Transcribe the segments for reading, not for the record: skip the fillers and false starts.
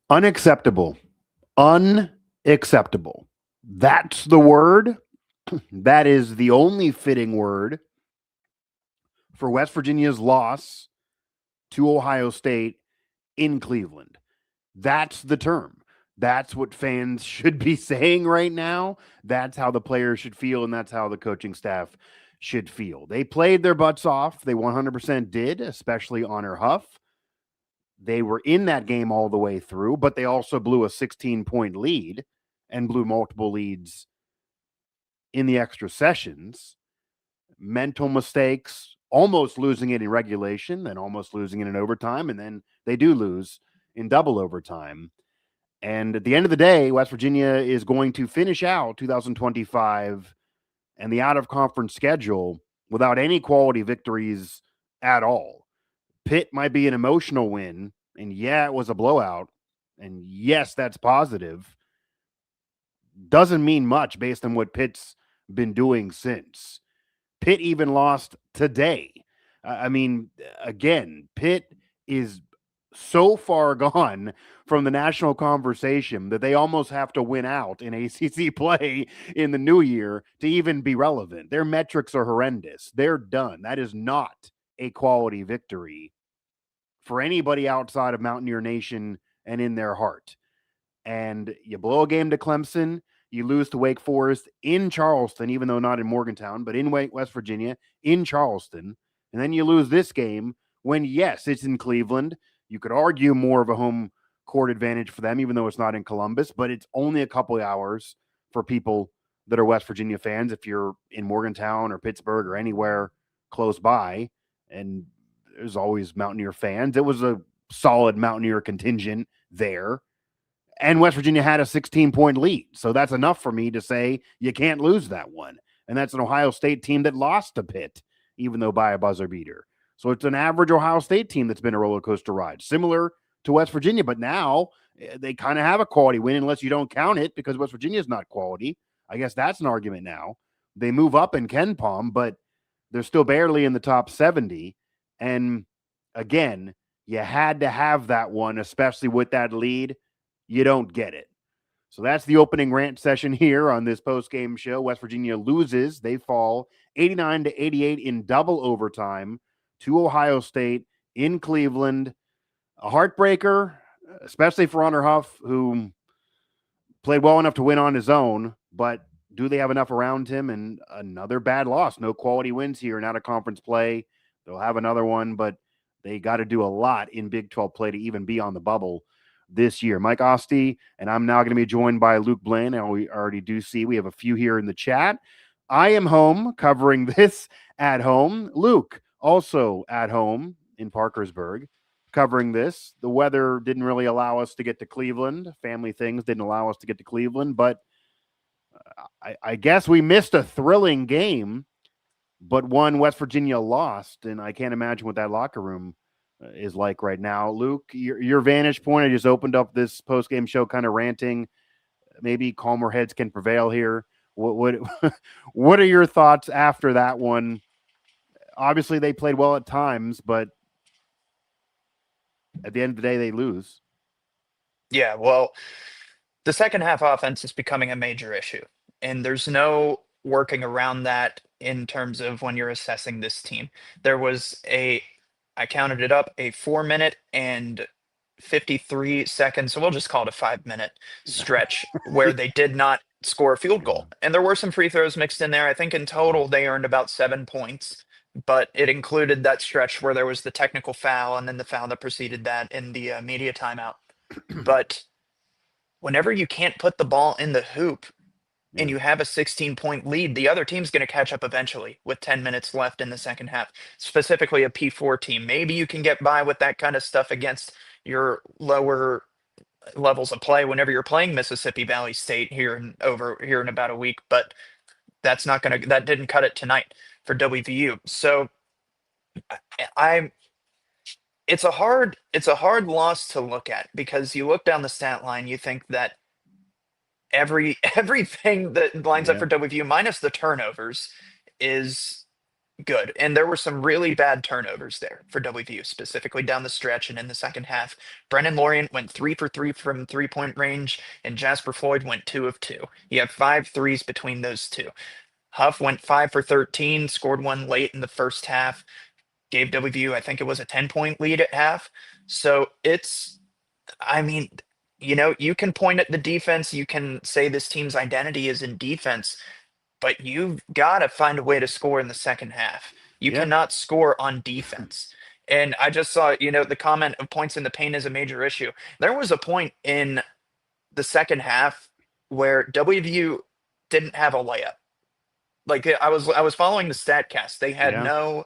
Unacceptable. Unacceptable. That's the word. That is the only fitting word for West Virginia's loss to Ohio State in Cleveland. That's the term. That's what fans should be saying right now. That's how the players should feel, and that's how the coaching staff should feel. They played their butts off. They 100% did, especially Honor Huff. They were in that game all the way through, but they also blew a 16-point lead and blew multiple leads in the extra sessions. Mental mistakes, almost losing it in regulation, then almost losing it in overtime, and then they do lose in double overtime. And at the end of the day, West Virginia is going to finish out 2025 and the out of conference schedule without any quality victories at all. Pitt might be an emotional win, and yeah, it was a blowout, and yes, that's positive. Doesn't mean much based on what Pitt's been doing since. Pitt even lost today. I mean, again, Pitt is so far gone from the national conversation that they almost have to win out in ACC play in the new year to even be relevant. Their metrics are horrendous. They're done. That is not a quality victory for anybody outside of Mountaineer Nation and in their heart. And you blow a game to Clemson, you lose to Wake Forest in Charleston, even though not in Morgantown, but in West Virginia, in Charleston. And then you lose this game when, yes, it's in Cleveland. You could argue more of a home court advantage for them, even though it's not in Columbus, but it's only a couple of hours for people that are West Virginia fans if you're in Morgantown or Pittsburgh or anywhere close by. And there's always Mountaineer fans. It was a solid Mountaineer contingent there. And West Virginia had a 16-point lead. So that's enough for me to say you can't lose that one. And that's an Ohio State team that lost to Pitt, even though by a buzzer beater. So it's an average Ohio State team that's been a roller coaster ride, similar to West Virginia. But now they kind of have a quality win, unless you don't count it because West Virginia is not quality. I guess that's an argument now. They move up in Ken Palm, but they're still barely in the top 70. And again, you had to have that one, especially with that lead. You don't get it. So that's the opening rant session here on this post-game show. West Virginia loses. They fall 89-88 in double overtime to Ohio State in Cleveland. A heartbreaker, especially for Honor Huff, who played well enough to win on his own, but do they have enough around him? And another bad loss. No quality wins here in out-of-conference play. They'll have another one, but they got to do a lot in Big 12 play to even be on the bubble this year. Mike Asti, and I'm now going to be joined by Luke Blain. And we already do see we have a few here in the chat. I am home covering this at home. Luke, also at home in Parkersburg, covering this. The weather didn't really allow us to get to Cleveland. Family things didn't allow us to get to Cleveland, but I guess we missed a thrilling game, but one West Virginia lost, and I can't imagine what that locker room is like right now. Luke, your vantage point, I just opened up this post-game show kind of ranting. Maybe calmer heads can prevail here. What what are your thoughts after that one? Obviously, they played well at times, but at the end of the day, they lose. Yeah, well, the second half offense is becoming a major issue, and there's no working around that in terms of when you're assessing this team. There was I counted it up, a 4 minute and 53 seconds, so we'll just call it a 5 minute stretch where they did not score a field Yeah. goal. And there were some free throws mixed in there. I think in total they earned about 7 points, but it included that stretch where there was the technical foul and then the foul that preceded that in the media timeout. But whenever you can't put the ball in the hoop and Yeah. you have a 16-point lead, the other team's going to catch up eventually with 10 minutes left in the second half, specifically a P4 team. Maybe you can get by with that kind of stuff against your lower levels of play whenever you're playing Mississippi Valley State here in about a week, but that didn't cut it tonight for WVU. So I it's a hard loss to look at because you look down the stat line, you think that everything that lines up Yeah. for WVU minus the turnovers is good. And there were some really bad turnovers there for WVU, specifically down the stretch and in the second half. Brennan Lorient went 3 for 3 from 3-point range, and Jasper Floyd went 2 of 2. He had 5 threes between those two. Huff went 5 for 13, scored one late in the first half, gave WVU, I think it was a 10-point lead at half. So I mean, you can point at the defense, you can say this team's identity is in defense, but you've got to find a way to score in the second half. You Yeah. cannot score on defense. And I just saw, the comment of points in the paint is a major issue. There was a point in the second half where WVU didn't have a layup. Like I was following the Statcast. They had Yeah. no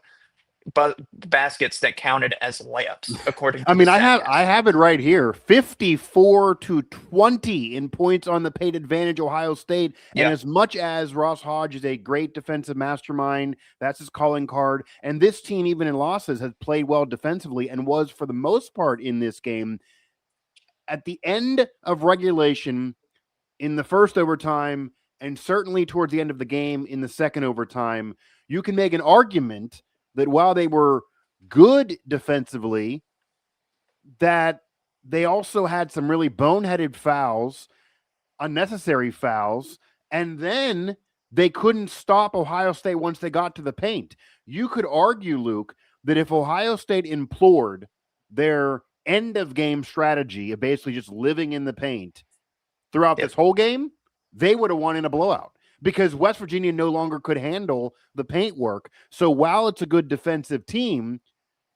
baskets that counted as layups according I to mean, the I Statcast. have it right here. 54-20 in points on the paint advantage, Ohio State. And Yeah. as much as Ross Hodge is a great defensive mastermind, that's his calling card. And this team, even in losses, has played well defensively and was, for the most part, in this game. At the end of regulation, in the first overtime, and certainly towards the end of the game in the second overtime, you can make an argument that while they were good defensively, that they also had some really boneheaded fouls, unnecessary fouls, and then they couldn't stop Ohio State once they got to the paint. You could argue, Luke, that if Ohio State implored their end of game strategy of basically just living in the paint throughout Yep. this whole game, they would have won in a blowout because West Virginia no longer could handle the paint work. So while it's a good defensive team,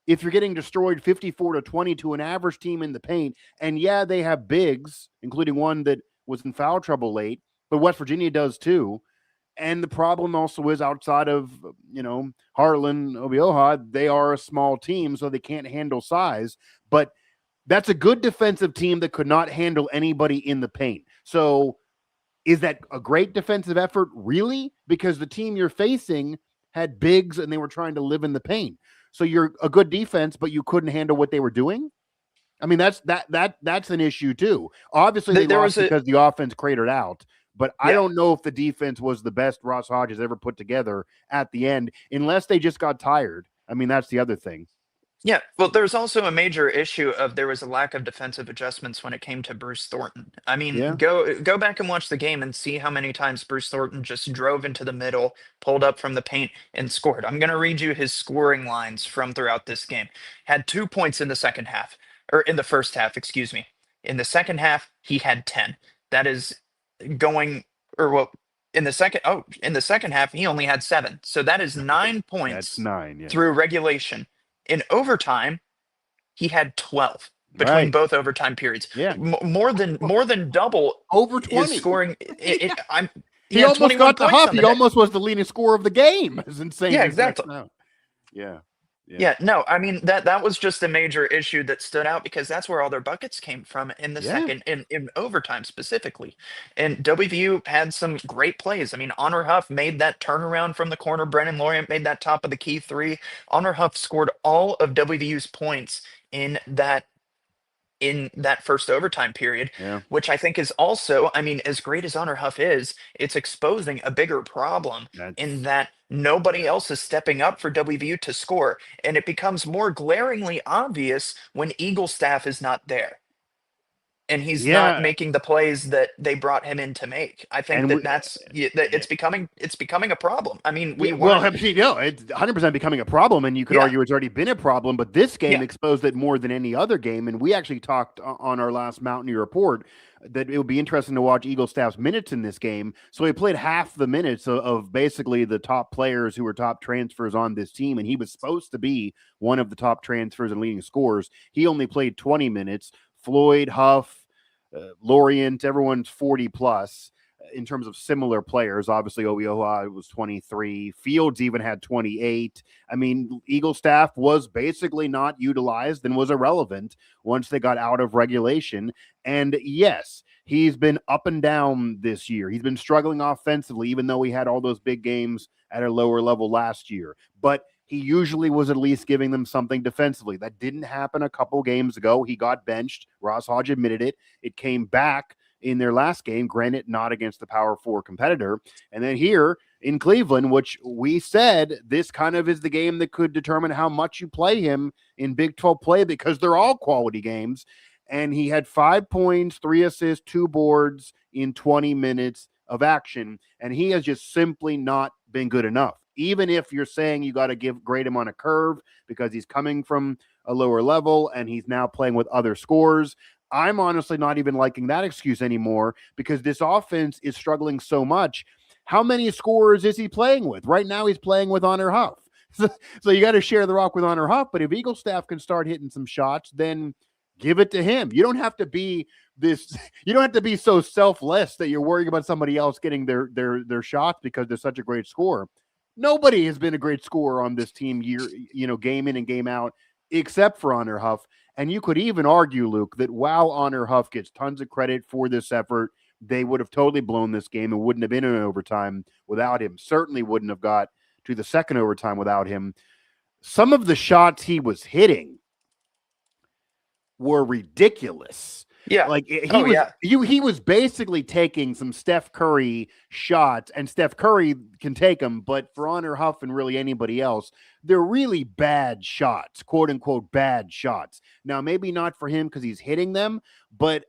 if you're getting destroyed 54-20 to an average team in the paint, and yeah, they have bigs, including one that was in foul trouble late, but West Virginia does too. And the problem also is outside of, Harlan, Obioha, they are a small team, so they can't handle size. But that's a good defensive team that could not handle anybody in the paint. So is that a great defensive effort? Really? Because the team you're facing had bigs and they were trying to live in the paint. So you're a good defense, but you couldn't handle what they were doing. I mean, that's an issue too. Obviously, they There lost was a because the offense cratered out. But I yeah. don't know if the defense was the best Ross Hodge has ever put together at the end, unless they just got tired. I mean, that's the other thing. Yeah, well, there's also a major issue of there was a lack of defensive adjustments when it came to Bruce Thornton. I mean, Yeah. go back and watch the game and see how many times Bruce Thornton just drove into the middle, pulled up from the paint, and scored. I'm going to read you his scoring lines from throughout this game. Had 2 points in the second half, or in the first half, excuse me. In the second half, he had 10. That is going, or well, in the second half, he only had 7. So that is 9 That's points 9. Yeah. through regulation. In overtime, he had 12 between Right. both overtime periods. Yeah. More than double Over his 20. scoring. He He had almost 21 got the points Huff. on He the day. almost was the leading scorer of the game. It's insane. Yeah, This next exactly. round. Yeah. Yeah, no, I mean that was just a major issue that stood out because that's where all their buckets came from in the Yeah. second in overtime specifically. And WVU had some great plays. I mean, Honor Huff made that turnaround from the corner. Brennan Lorient made that top of the key three. Honor Huff scored all of WVU's points in that first overtime period, Yeah. which I think is also, I mean, as great as Honor Huff is, it's exposing a bigger problem in That's that nobody else is stepping up for WVU to score. And it becomes more glaringly obvious when Eagle staff is not there and he's not yeah. making the plays that they brought him in to make. I think And that we, that it's becoming a problem. I mean, we yeah, well, weren't, it's 100% becoming a problem, and you could yeah, argue it's already been a problem. But this game yeah, exposed it more than any other game. And we actually talked on our last Mountaineer report that it would be interesting to watch Eagle staff's minutes in this game. So he played half the minutes of basically the top players who were top transfers on this team, and he was supposed to be one of the top transfers and leading scorers. He only played 20 minutes. Floyd, Huff, Lorient, everyone's 40 plus in terms of similar players. Obviously, Obioha was 23. Fields even had 28. I mean, Eagle staff was basically not utilized and was irrelevant once they got out of regulation. And yes, he's been up and down this year. He's been struggling offensively, even though he had all those big games at a lower level last year. But he usually was at least giving them something defensively. That didn't happen a couple games ago. He got benched. Ross Hodge admitted it. It came back in their last game, granted not against the Power 4 competitor. And then here, in Cleveland, which we said this kind of is the game that could determine how much you play him in Big 12 play, because they're all quality games. And he had 5 points, 3 assists, 2 boards in 20 minutes of action. And he has just simply not been good enough. Even if you're saying you got to grade him on a curve because he's coming from a lower level and he's now playing with other scores, I'm honestly not even liking that excuse anymore, because this offense is struggling so much. How many scorers is he playing with? Right now he's playing with Honor Huff. So you got to share the rock with Honor Huff. But if Eagle staff can start hitting some shots, then give it to him. You don't have to be so selfless that you're worrying about somebody else getting their shots because they're such a great scorer. Nobody has been a great scorer on this team game in and game out, except for Honor Huff. And you could even argue, Luke, that while Honor Huff gets tons of credit for this effort, they would have totally blown this game and wouldn't have been in overtime without him. Certainly wouldn't have got to the second overtime without him. Some of the shots he was hitting were ridiculous. Yeah. Like he was basically taking some Steph Curry shots, and Steph Curry can take them, but for Honor Huff and really anybody else, they're really bad shots, quote unquote bad shots. Now, maybe not for him because he's hitting them, but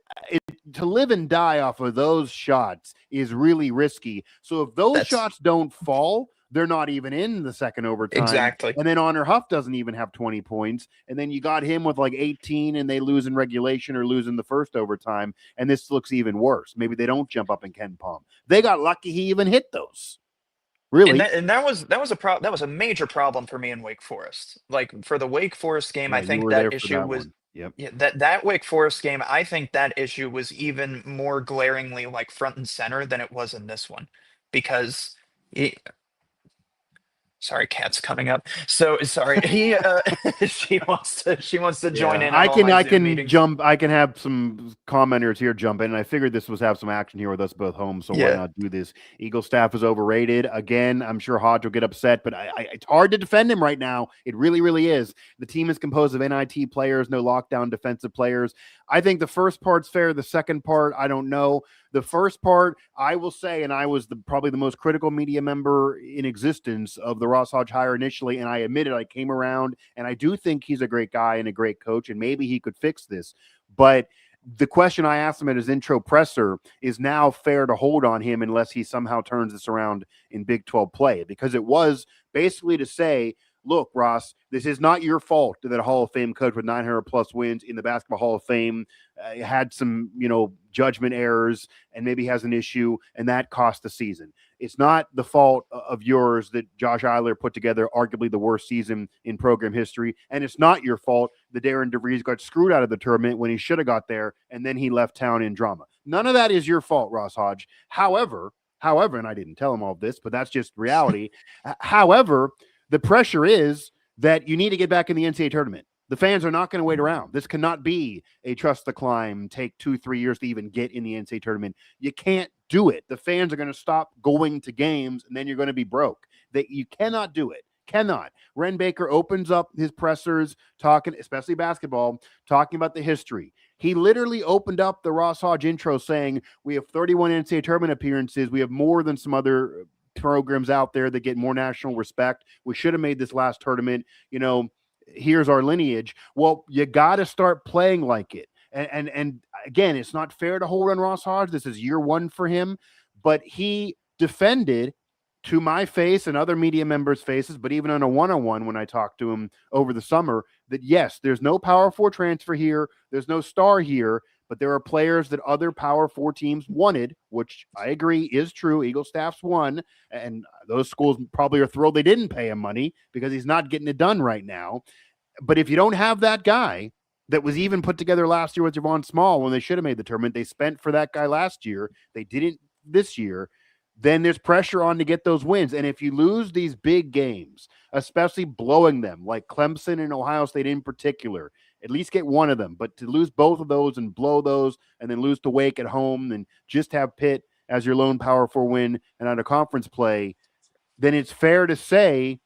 to live and die off of those shots is really risky. So if those shots don't fall, they're not even in the second overtime. Exactly. And then Honor Huff doesn't even have 20 points. And then you got him with like 18 and they lose in regulation or lose in the first overtime. And this looks even worse. Maybe they don't jump up in Ken Palm. They got lucky he even hit those. Really. And that was a major problem for me in Wake Forest. Like for the Wake Forest game, I think that issue was that Wake Forest game, I think that issue was even more glaringly like front and center than it was in this one, because sorry, cat's coming up. So sorry, she wants to join in. I can have some commenters here jump in. And I figured this was have some action here with us both home, so why not do this? Eagle staff is overrated again. I'm sure Hodge will get upset, but it's hard to defend him right now. It really, really is. The team is composed of NIT players, no lockdown defensive players. I think the first part's fair. The second part, I don't know. The first part, I will say, and I was probably the most critical media member in existence of the Ross Hodge hire initially, and I admit it, I came around, and I do think he's a great guy and a great coach, and maybe he could fix this. But the question I asked him at his intro presser is now fair to hold on him unless he somehow turns this around in Big 12 play, because it was basically to say, look, Ross, this is not your fault that a Hall of Fame coach with 900 plus wins in the Basketball Hall of Fame had some, judgment errors and maybe has an issue, and that cost the season. It's not the fault of yours that Josh Eiler put together arguably the worst season in program history, and it's not your fault that Darren DeVries got screwed out of the tournament when he should have got there, and then he left town in drama. None of that is your fault, Ross Hodge. However, and I didn't tell him all this, but that's just reality. However, the pressure is that you need to get back in the NCAA tournament. The fans are not going to wait around. This cannot be a trust the climb, take 2-3 years to even get in the NCAA tournament. You can't do it. The fans are going to stop going to games, and then you're going to be broke. You cannot do it. Cannot. Ren Baker opens up his pressers talking, especially basketball, talking about the history. He literally opened up the Ross Hodge intro saying, we have 31 NCAA tournament appearances. We have more than some other programs out there that get more national respect. We should have made this last tournament. Here's our lineage. Well, you got to start playing like it. And again, it's not fair to hold on Ross Hodge. This is year one for him, but he defended to my face and other media members' faces, but even on a one-on-one when I talked to him over the summer, that yes, there's no Power 4 transfer here. There's no star here, but there are players that other Power 4 teams wanted, which I agree is true. Eagle staff's won, and those schools probably are thrilled they didn't pay him money because he's not getting it done right now. But if you don't have that guy that was even put together last year with Javon Small when they should have made the tournament, they spent for that guy last year, they didn't this year, then there's pressure on to get those wins. And if you lose these big games, especially blowing them, like Clemson and Ohio State in particular, at least get one of them. But to lose both of those and blow those and then lose to Wake at home and just have Pitt as your lone Power 4 win and out of conference play, then it's fair to say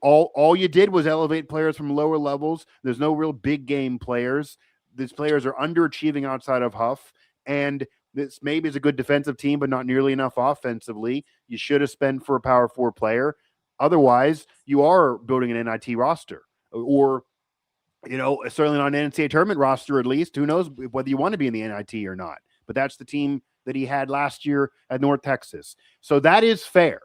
all you did was elevate players from lower levels. There's no real big game players. These players are underachieving outside of Huff. And this maybe is a good defensive team, but not nearly enough offensively. You should have spent for a power four player. Otherwise, you are building an NIT roster, or certainly not an NCAA tournament roster. At least, who knows whether you want to be in the NIT or not. But that's the team that he had last year at North Texas. So that is fair.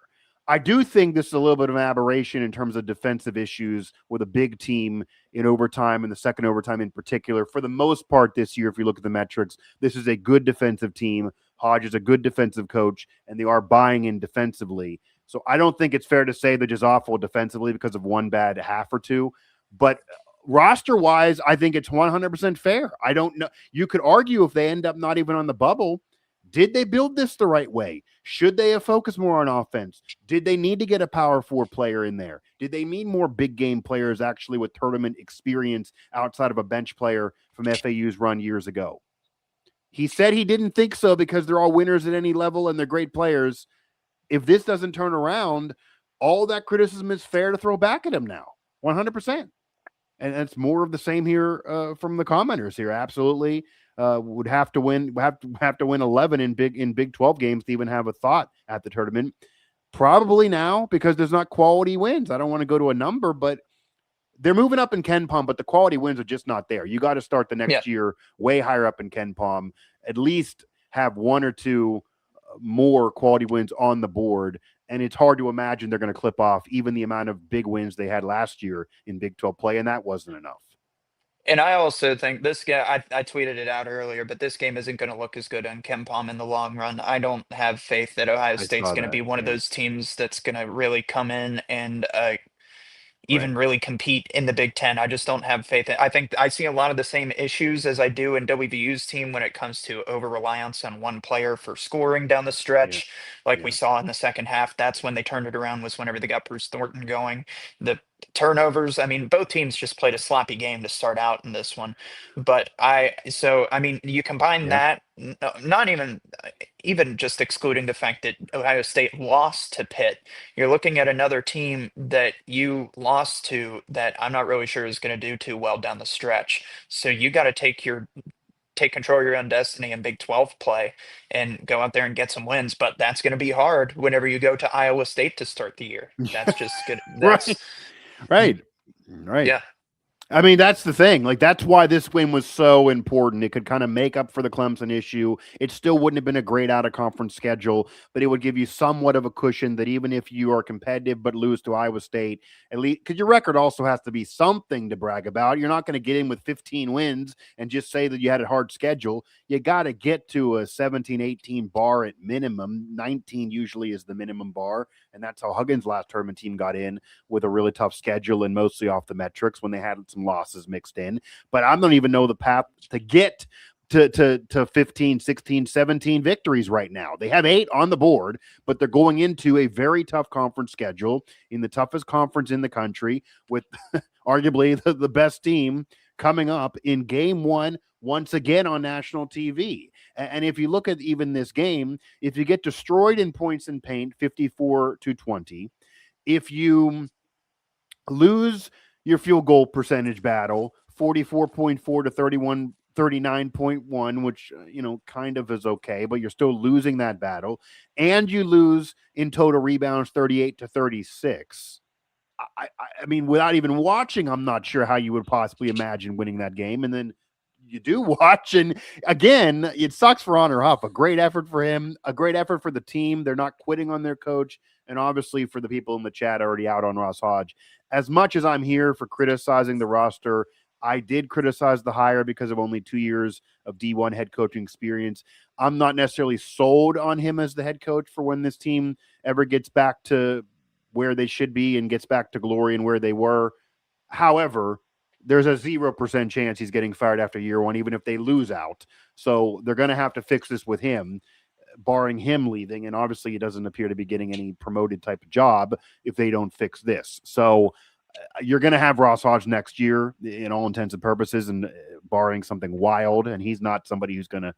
I do think this is a little bit of an aberration in terms of defensive issues with a big team in overtime and the second overtime in particular. For the most part this year, if you look at the metrics, this is a good defensive team. Hodge is a good defensive coach, and they are buying in defensively. So I don't think it's fair to say they're just awful defensively because of one bad half or two. But roster-wise, I think it's 100% fair. I don't know. You could argue if they end up not even on the bubble, did they build this the right way? Should they have focused more on offense? Did they need to get a power four player in there? Did they need more big game players actually with tournament experience outside of a bench player from FAU's run years ago? He said he didn't think so because they're all winners at any level and they're great players. If this doesn't turn around, all that criticism is fair to throw back at him now, 100%. And it's more of the same here from the commenters here. Absolutely. Would have to win 11 in Big 12 games to even have a thought at the tournament. Probably now, because there's not quality wins. I don't want to go to a number, but they're moving up in Ken Palm, but the quality wins are just not there. You got to start the next year way higher up in Ken Palm, at least have one or two more quality wins on the board. And it's hard to imagine they're going to clip off even the amount of big wins they had last year in Big 12 play, and that wasn't enough. And I also think this game, I tweeted it out earlier, but this game isn't going to look as good on Ken Palm in the long run. I don't have faith that Ohio State's going to be one of those teams that's going to really come in and even really compete in the Big Ten. I just don't have faith. I think I see a lot of the same issues as I do in WVU's team when it comes to over reliance on one player for scoring down the stretch. We saw in the second half, that's when they turned it around, was whenever they got Bruce Thornton going. The turnovers, I mean, both teams just played a sloppy game to start out in this one. But you combine that, not even just excluding the fact that Ohio State lost to Pitt, you're looking at another team that you lost to that I'm not really sure is going to do too well down the stretch. So you got to take control of your own destiny in Big 12 play and go out there and get some wins. But that's going to be hard whenever you go to Iowa State to start the year. That's just good. Right. Yeah. I mean, that's the thing. That's why this win was so important. It could kind of make up for the Clemson issue. It still wouldn't have been a great out-of-conference schedule, but it would give you somewhat of a cushion that even if you are competitive but lose to Iowa State, at least because your record also has to be something to brag about. You're not going to get in with 15 wins and just say that you had a hard schedule. You got to get to a 17, 18 bar at minimum. 19 usually is the minimum bar, and that's how Huggins' last tournament team got in with a really tough schedule and mostly off the metrics when they had some losses mixed in. But I don't even know the path to get to 15, 16, 17 victories right now. They have 8 on the board, but they're going into a very tough conference schedule in the toughest conference in the country with arguably the best team coming up in game 1 once again on national TV. And if you look at even this game, if you get destroyed in points and paint, 54-20, if you lose your field goal percentage battle, 44.4 to 39.1, which, kind of is okay, but you're still losing that battle. And you lose in total rebounds, 38-36. I mean, without even watching, I'm not sure how you would possibly imagine winning that game. And then you do watch, and again, it sucks for Honor Huff. A great effort for him, a great effort for the team. They're not quitting on their coach, and obviously for the people in the chat already out on Ross Hodge. As much as I'm here for criticizing the roster, I did criticize the hire because of only 2 years of D1 head coaching experience. I'm not necessarily sold on him as the head coach for when this team ever gets back to where they should be and gets back to glory and where they were. However, there's a 0% chance he's getting fired after year 1, even if they lose out. So they're going to have to fix this with him, barring him leaving. And obviously he doesn't appear to be getting any promoted type of job if they don't fix this. So you're going to have Ross Hodge next year in all intents and purposes, and barring something wild. And he's not somebody who's going to,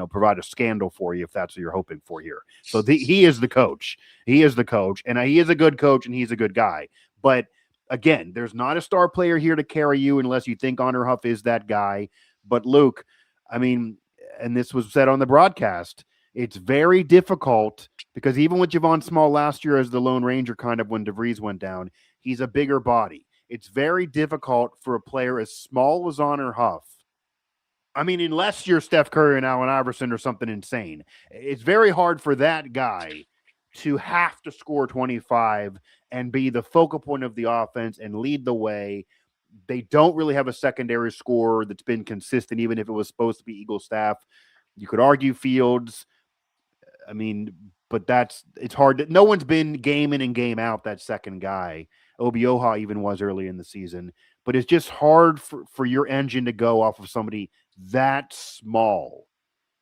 provide a scandal for you if that's what you're hoping for here. So he is the coach. He is the coach, and he is a good coach, and he's a good guy. But again, there's not a star player here to carry you unless you think Honor Huff is that guy. But Luke, I mean, and this was said on the broadcast, it's very difficult because even with Javon Small last year as the Lone Ranger, kind of when DeVries went down, he's a bigger body. It's very difficult for a player as small as Honor Huff. I mean, unless you're Steph Curry and Allen Iverson or something insane, it's very hard for that guy to have to score 25 and be the focal point of the offense and lead the way. They don't really have a secondary scorer that's been consistent, even if it was supposed to be Eagle staff. You could argue Fields. I mean, but it's hard. No one's been game in and game out that second guy. Obioha even was early in the season. But it's just hard for your engine to go off of somebody that small.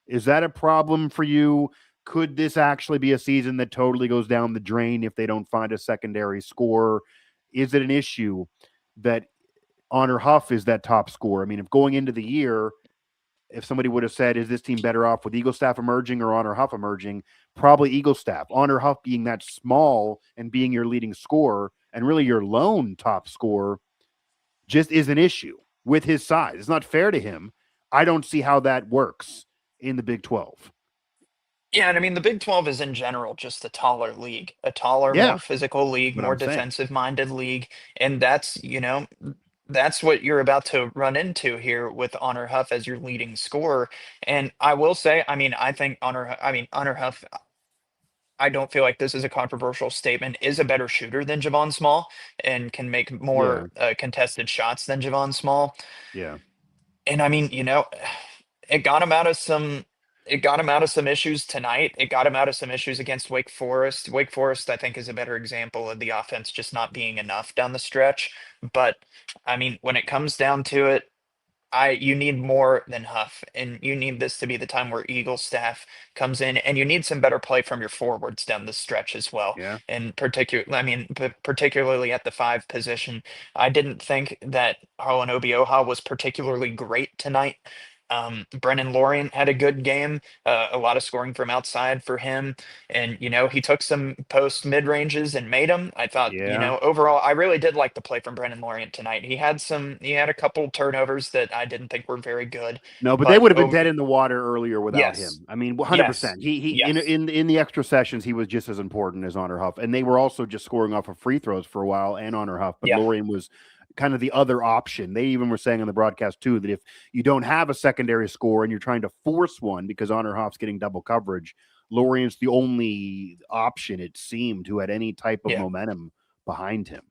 Is that a problem for you? Could this actually be a season that totally goes down the drain if they don't find a secondary scorer? Is it an issue that Honor Huff is that top scorer? I mean, if going into the year, if somebody would have said, is this team better off with Eagle Staff emerging or Honor Huff emerging? Probably Eagle Staff. Honor Huff being that small and being your leading scorer and really your lone top scorer just is an issue with his size. It's not fair to him. I don't see how that works in the Big 12. Yeah, and I mean the Big 12 is in general just a taller league, a taller, more physical league, more defensive-minded league, and that's what you're about to run into here with Honor Huff as your leading scorer. And I will say, I mean, I think Honor Huff, I don't feel like this is a controversial statement, is a better shooter than Javon Small and can make more contested shots than Javon Small. Yeah. And I mean, it got him out of some issues tonight. It got him out of some issues against Wake Forest. Wake Forest, I think, is a better example of the offense just not being enough down the stretch. But I mean, when it comes down to it, you need more than Huff, and you need this to be the time where Eagle staff comes in, and you need some better play from your forwards down the stretch as well. Yeah. And particularly at the 5 position, I didn't think that Harlan Obioha was particularly great tonight. Brennan Lorien had a good game, a lot of scoring from outside for him. And, he took some post mid ranges and made them. I thought, overall, I really did like the play from Brennan Lorien tonight. He had a couple turnovers that I didn't think were very good. No, but they would have been dead in the water earlier without him. Yes. I mean, 100%. Yes. In the extra sessions, he was just as important as Honor Huff. And they were also just scoring off of free throws for a while and Honor Huff. But Lorien was kind of the other option. They even were saying on the broadcast too that if you don't have a secondary score and you're trying to force one because Honor Huff's getting double coverage, Lorien's the only option, it seemed, who had any type of momentum behind him.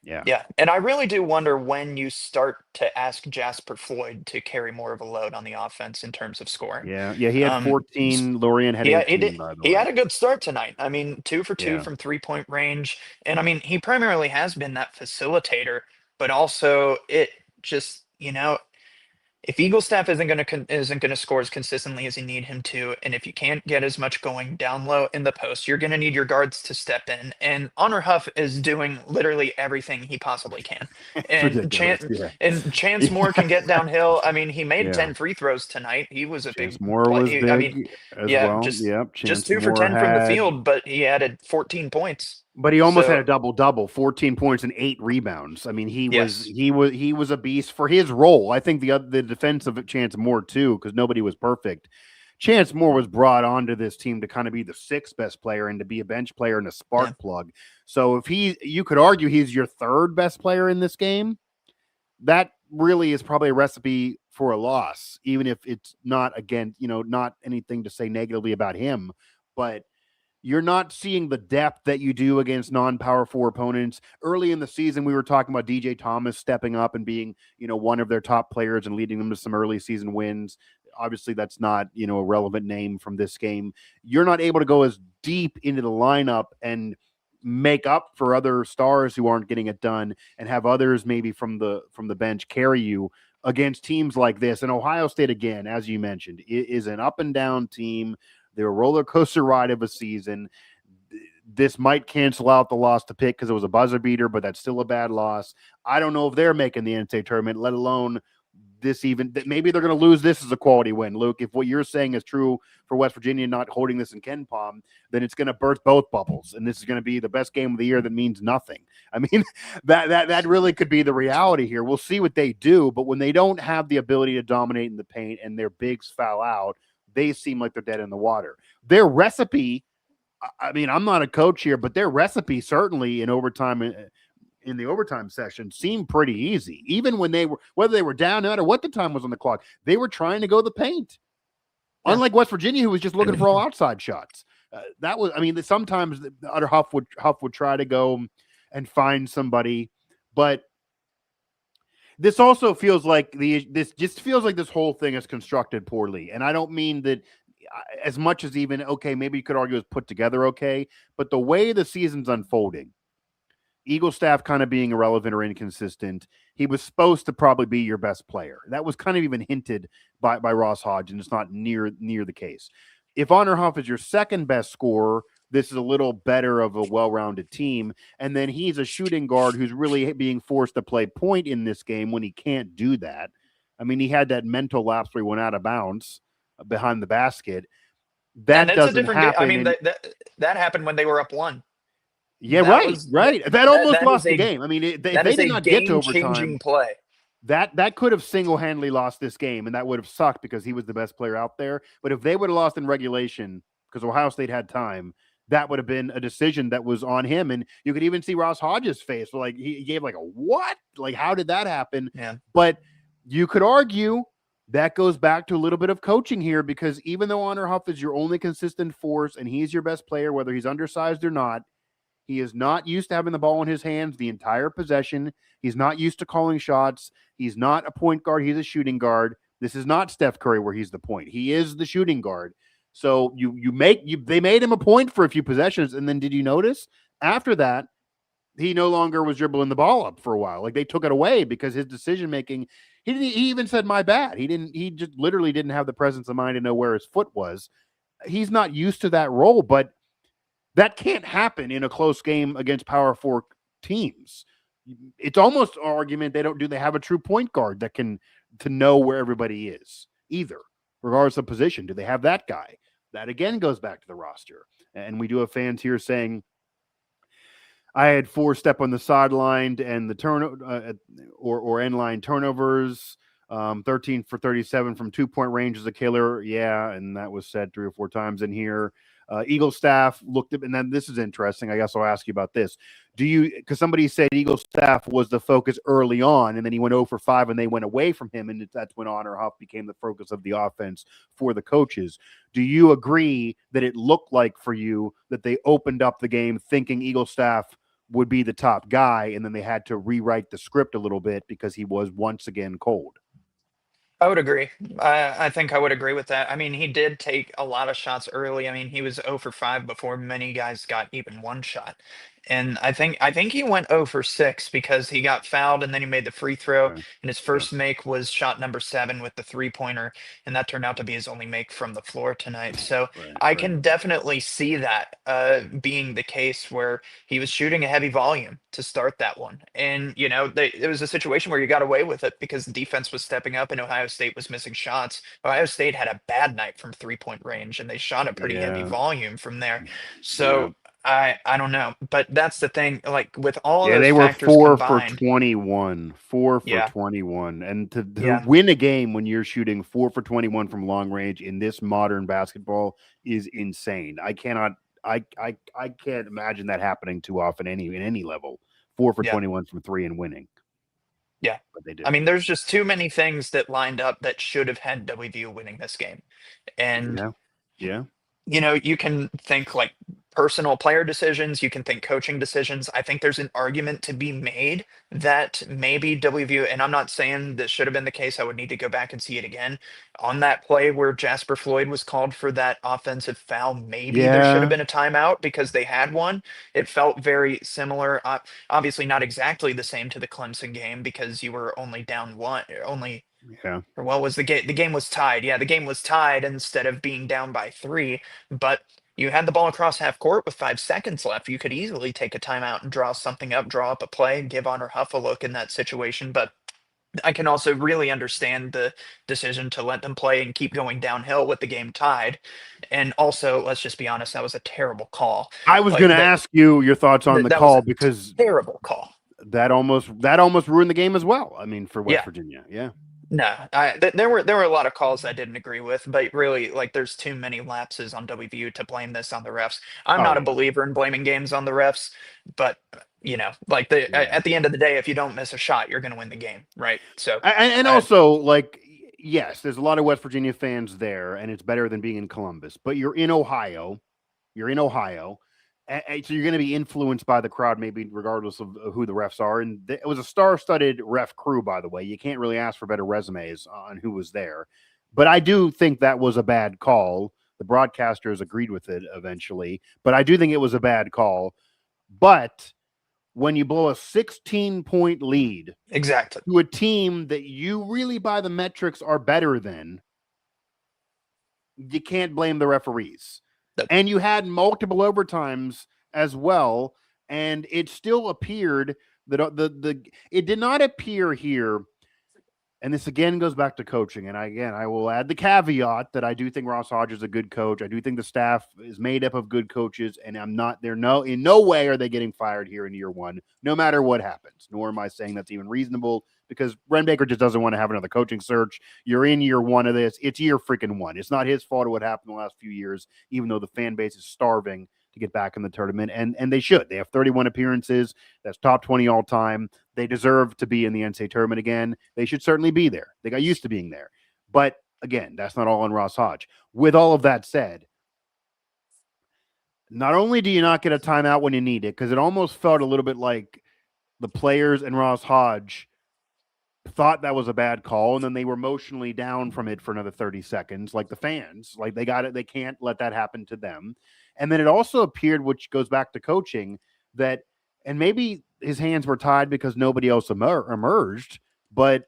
Yeah. And I really do wonder when you start to ask Jasper Floyd to carry more of a load on the offense in terms of scoring. Yeah. He had 14. Lorien had 18, by the way. He had a good start tonight. I mean, 2 for 2 from 3-point range. And I mean, he primarily has been that facilitator, but also it just, if Eagle staff isn't going to score as consistently as you need him to, and if you can't get as much going down low in the post, you're going to need your guards to step in. And Honor Huff is doing literally everything he possibly can. And Chance Moore can get downhill. I mean, he made 10 free throws tonight. He was a Chance big. Moore was big. Well. Just 2 for 10 from the field, but he added 14 points. But he almost had a double-double, 14 points and 8 rebounds. I mean, he was a beast for his role. I think the defense of Chance Moore too, because nobody was perfect. Chance Moore was brought onto this team to kind of be the 6th best player and to be a bench player and a spark plug. So if you could argue he's your 3rd best player in this game, that really is probably a recipe for a loss, even if it's not, again, not anything to say negatively about him, but you're not seeing the depth that you do against non-power 4 opponents. Early in the season, we were talking about DJ Thomas stepping up and being, one of their top players and leading them to some early season wins. Obviously, that's not, a relevant name from this game. You're not able to go as deep into the lineup and make up for other stars who aren't getting it done and have others maybe from the bench carry you against teams like this. And Ohio State, again, as you mentioned, is an up and down team. They're a roller coaster ride of a season. This might cancel out the loss to Pitt because it was a buzzer beater, but that's still a bad loss. I don't know if they're making the NCAA tournament, let alone this even that maybe they're going to lose this as a quality win, Luke. If what you're saying is true for West Virginia not holding this in Ken Palm, then it's going to burst both bubbles, and this is going to be the best game of the year that means nothing. I mean, that really could be the reality here. We'll see what they do, but when they don't have the ability to dominate in the paint and their bigs foul out, they seem like they're dead in the water. Their recipe, I mean, I'm not a coach here, but their recipe certainly in overtime in the overtime session seemed pretty easy. Even when they were, whether they were down, no matter what the time was on the clock, they were trying to go the paint. Yeah. Unlike West Virginia, who was just looking for all outside shots. That was, I mean, sometimes the other Huff would try to go and find somebody, but this also feels like this just feels like this whole thing is constructed poorly. And I don't mean that as much as even, okay, maybe you could argue it's put together okay, but the way the season's unfolding, Eagle staff kind of being irrelevant or inconsistent, he was supposed to probably be your best player. That was kind of even hinted by Ross Hodge, and it's not near the case. If Honor Huff is your second best scorer, this is a little better of a well-rounded team. And then he's a shooting guard who's really being forced to play point in this game when he can't do that. I mean, he had that mental lapse where he went out of bounds behind the basket. That doesn't happen. I mean, that happened when they were up 1. Yeah, right. That almost lost the game. I mean, if they did not get to overtime, play. That could have single-handedly lost this game, and that would have sucked because he was the best player out there. But if they would have lost in regulation because Ohio State had time, that would have been a decision that was on him. And you could even see Ross Hodges' face. Like he gave like a what? Like, how did that happen? Yeah. But you could argue that goes back to a little bit of coaching here, because even though Honor Huff is your only consistent force and he's your best player, whether he's undersized or not, he is not used to having the ball in his hands the entire possession. He's not used to calling shots. He's not a point guard. He's a shooting guard. This is not Steph Curry where he's the point. He is the shooting guard. So they made him a point for a few possessions, and then did you notice after that he no longer was dribbling the ball up for a while? Like, they took it away because his decision making. He even said my bad. He just literally didn't have the presence of mind to know where his foot was. He's not used to that role, but that can't happen in a close game against Power 4 teams. It's almost an argument they have a true point guard that can to know where everybody is either, regardless of position. Do they have that guy? That again goes back to the roster. And we do have fans here saying, I had 4 step on the sideline and the turn or end line turnovers, 13 for 37 from 2-point range is a killer. Yeah, and that was said 3 or 4 times in here. Eagle staff looked at, and then this is interesting. I guess I'll ask you about this. Because somebody said Eagle staff was the focus early on, and then he went 0 for 5 and they went away from him, and that's when Honor Huff became the focus of the offense for the coaches. Do you agree that it looked like for you that they opened up the game thinking Eagle staff would be the top guy, and then they had to rewrite the script a little bit because he was once again cold? I would agree. I think I would agree with that. I mean, he did take a lot of shots early. I mean, he was 0 for 5 before many guys got even 1 shot. And I think he went 0 for 6 because he got fouled and then he made the free throw. Okay. And his first make was shot number 7 with the 3-pointer. And that turned out to be his only make from the floor tonight. So I can definitely see that being the case where he was shooting a heavy volume to start that one. And, you know, it was a situation where you got away with it because the defense was stepping up and Ohio State was missing shots. Ohio State had a bad night from 3-point range and they shot a pretty heavy volume from there. So I don't know, but that's the thing. Like, with all of those they were factors 4 combined, for 21, 4 for 21, and to Yeah. win a game when you're shooting 4 for 21 from long range in this modern basketball is insane. I can't imagine that happening too often in any level. 4 for 21 from 3 and winning. Yeah, but they did. I mean, there's just too many things that lined up that should have had WVU winning this game, and Yeah. you know, you can think like personal player decisions, you can think coaching decisions. I think there's an argument to be made that maybe WVU, and I'm not saying this should have been the case, I would need to go back and see it again. On that play where Jasper Floyd was called for that offensive foul, maybe there should have been a timeout because they had one. It felt very similar. Obviously not exactly the same to the Clemson game because you were only down one, or what was the game? The game was tied. Yeah, the game was tied instead of being down by 3. But you had the ball across half court with 5 seconds left. You could easily take a timeout and draw something up, draw up a play, and give Honor Huff a look in that situation. But I can also really understand the decision to let them play and keep going downhill with the game tied. And also, let's just be honest, that was a terrible call. I was going Like to ask you your thoughts on the that was call a because terrible call. that almost ruined the game as well. I mean, for West Yeah. Virginia, yeah. No, there were a lot of calls I didn't agree with, but really, like, there's too many lapses on WVU to blame this on the refs. I'm Oh not a yeah, believer in blaming games on the refs, but like yeah. at the end of the day, if you don't miss a shot, you're going to win the game, right? So, And uh, also, like, yes, there's a lot of West Virginia fans there, and it's better than being in Columbus. But you're in Ohio. You're in Ohio. So you're going to be influenced by the crowd, maybe regardless of who the refs are. And it was a star-studded ref crew, by the way. You can't really ask for better resumes on who was there. But I do think that was a bad call. The broadcasters agreed with it eventually, but I do think it was a bad call. But when you blow a 16-point lead exactly. to a team that you really, by the metrics, are better than, you can't blame the referees. Nope. And you had multiple overtimes as well, and it still appeared that the it did not appear here. And this again goes back to coaching. And I will add the caveat that I do think Ross Hodge is a good coach. I do think the staff is made up of good coaches, and I'm not there. No, in no way are they getting fired here in year one, no matter what happens. Nor am I saying that's even reasonable because Ren Baker just doesn't want to have another coaching search. You're in year one of this. It's year freaking one. It's not his fault of what happened the last few years, even though the fan base is starving to get back in the tournament. And they should. They have 31 appearances. That's top 20 all time. They deserve to be in the NCAA tournament again. They should certainly be there. They got used to being there. But again, that's not all on Ross Hodge. With all of that said, not only do you not get a timeout when you need it, because it almost felt a little bit like the players and Ross Hodge thought that was a bad call, and then they were emotionally down from it for another 30 seconds, like the fans. Like they got it. They can't let that happen to them. And then it also appeared, which goes back to coaching, that, and maybe his hands were tied because nobody else emerged, but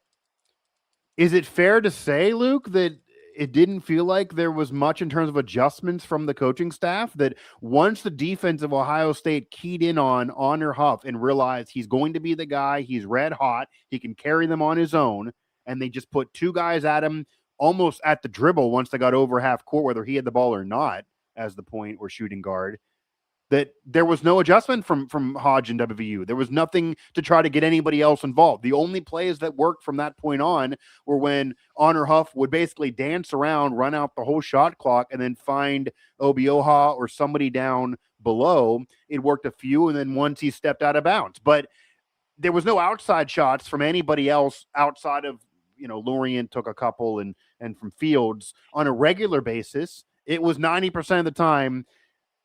is it fair to say, Luke, that it didn't feel like there was much in terms of adjustments from the coaching staff? That once the defense of Ohio State keyed in on Honor Huff and realized he's going to be the guy, he's red hot, he can carry them on his own, and they just put two guys at him almost at the dribble once they got over half court, whether he had the ball or not, as the point or shooting guard, that there was no adjustment from Hodge and WVU. There was nothing to try to get anybody else involved. The only plays that worked from that point on were when Honor Huff would basically dance around, run out the whole shot clock, and then find Obioha or somebody down below. It worked a few, and then once he stepped out of bounds. But there was no outside shots from anybody else outside of, Lorient took a couple and from Fields on a regular basis. It was 90% of the time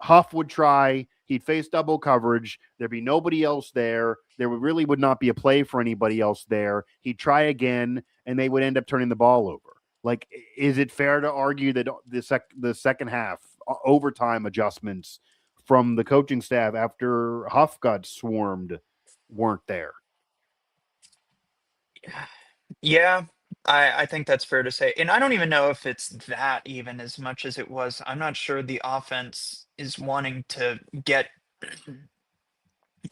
Huff would try. He'd face double coverage. There'd be nobody else there. There would not be a play for anybody else there. He'd try again, and they would end up turning the ball over. Like, is it fair to argue that the second half overtime adjustments from the coaching staff after Huff got swarmed weren't there? Yeah, I think that's fair to say. And I don't even know if it's that even as much as it was. I'm not sure the offense is wanting to get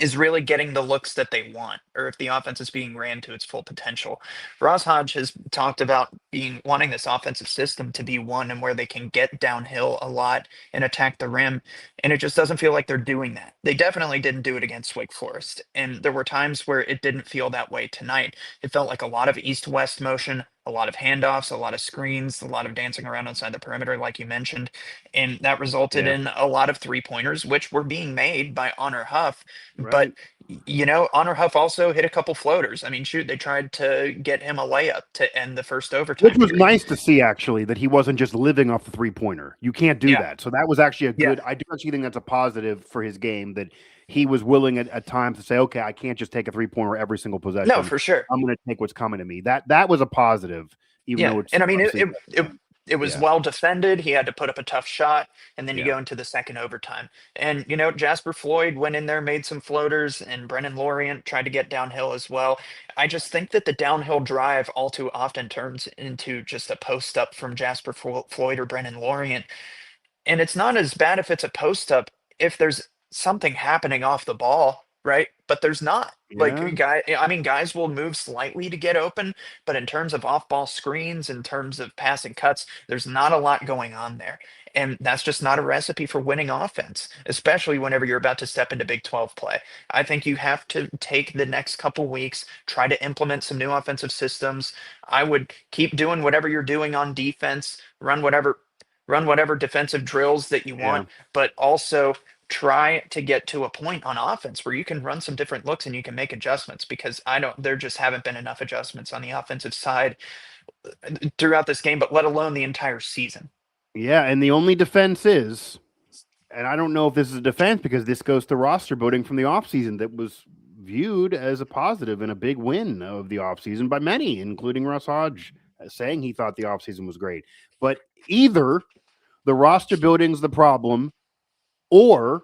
is really getting the looks that they want, or if the offense is being ran to its full potential. Ross Hodge has talked about wanting this offensive system to be one and where they can get downhill a lot and attack the rim, and it just doesn't feel like they're doing that. They definitely didn't do it against Wake Forest, and there were times where it didn't feel that way tonight. It felt like a lot of east-west motion, a lot of handoffs, a lot of screens, a lot of dancing around outside the perimeter, like you mentioned, and that resulted Yeah, in a lot of three-pointers, which were being made by Honor Huff. But right. Honor Huff also hit a couple floaters. I mean, shoot, they tried to get him a layup to end the first Which overtime was period. nice to see, actually, that he wasn't just living off the 3-pointer. You can't do Yeah, that. So that was actually a yeah. good. I do actually think that's a positive for his game, that he was willing at times to say, "Okay, I can't just take a 3-pointer every single No, possession. for sure. I'm going to take what's coming to me." That was a positive, even Yeah, though it's and I mean obviously it was yeah, well defended. He had to put up a tough shot, and then you yeah, go into the second overtime. And Jasper Floyd went in there, made some floaters, and Brennan Lorient tried to get downhill as well. I just think that the downhill drive all too often turns into just a post up from Jasper Floyd or Brennan Lorient. And it's not as bad if it's a post up if there's something happening off the ball. right? But there's not. Yeah. Guys will move slightly to get open, but in terms of off-ball screens, in terms of passing cuts, there's not a lot going on there. And that's just not a recipe for winning offense, especially whenever you're about to step into Big 12 play. I think you have to take the next couple weeks, try to implement some new offensive systems. I would keep doing whatever you're doing on defense, run whatever defensive drills that you Yeah. want, but also try to get to a point on offense where you can run some different looks and you can make adjustments, because there just haven't been enough adjustments on the offensive side throughout this game, but let alone the entire season. Yeah. And the only defense is, and I don't know if this is a defense because this goes to roster building from the offseason that was viewed as a positive and a big win of the offseason by many, including Russ Hodge, saying he thought the offseason was great. But either the roster building's the problem or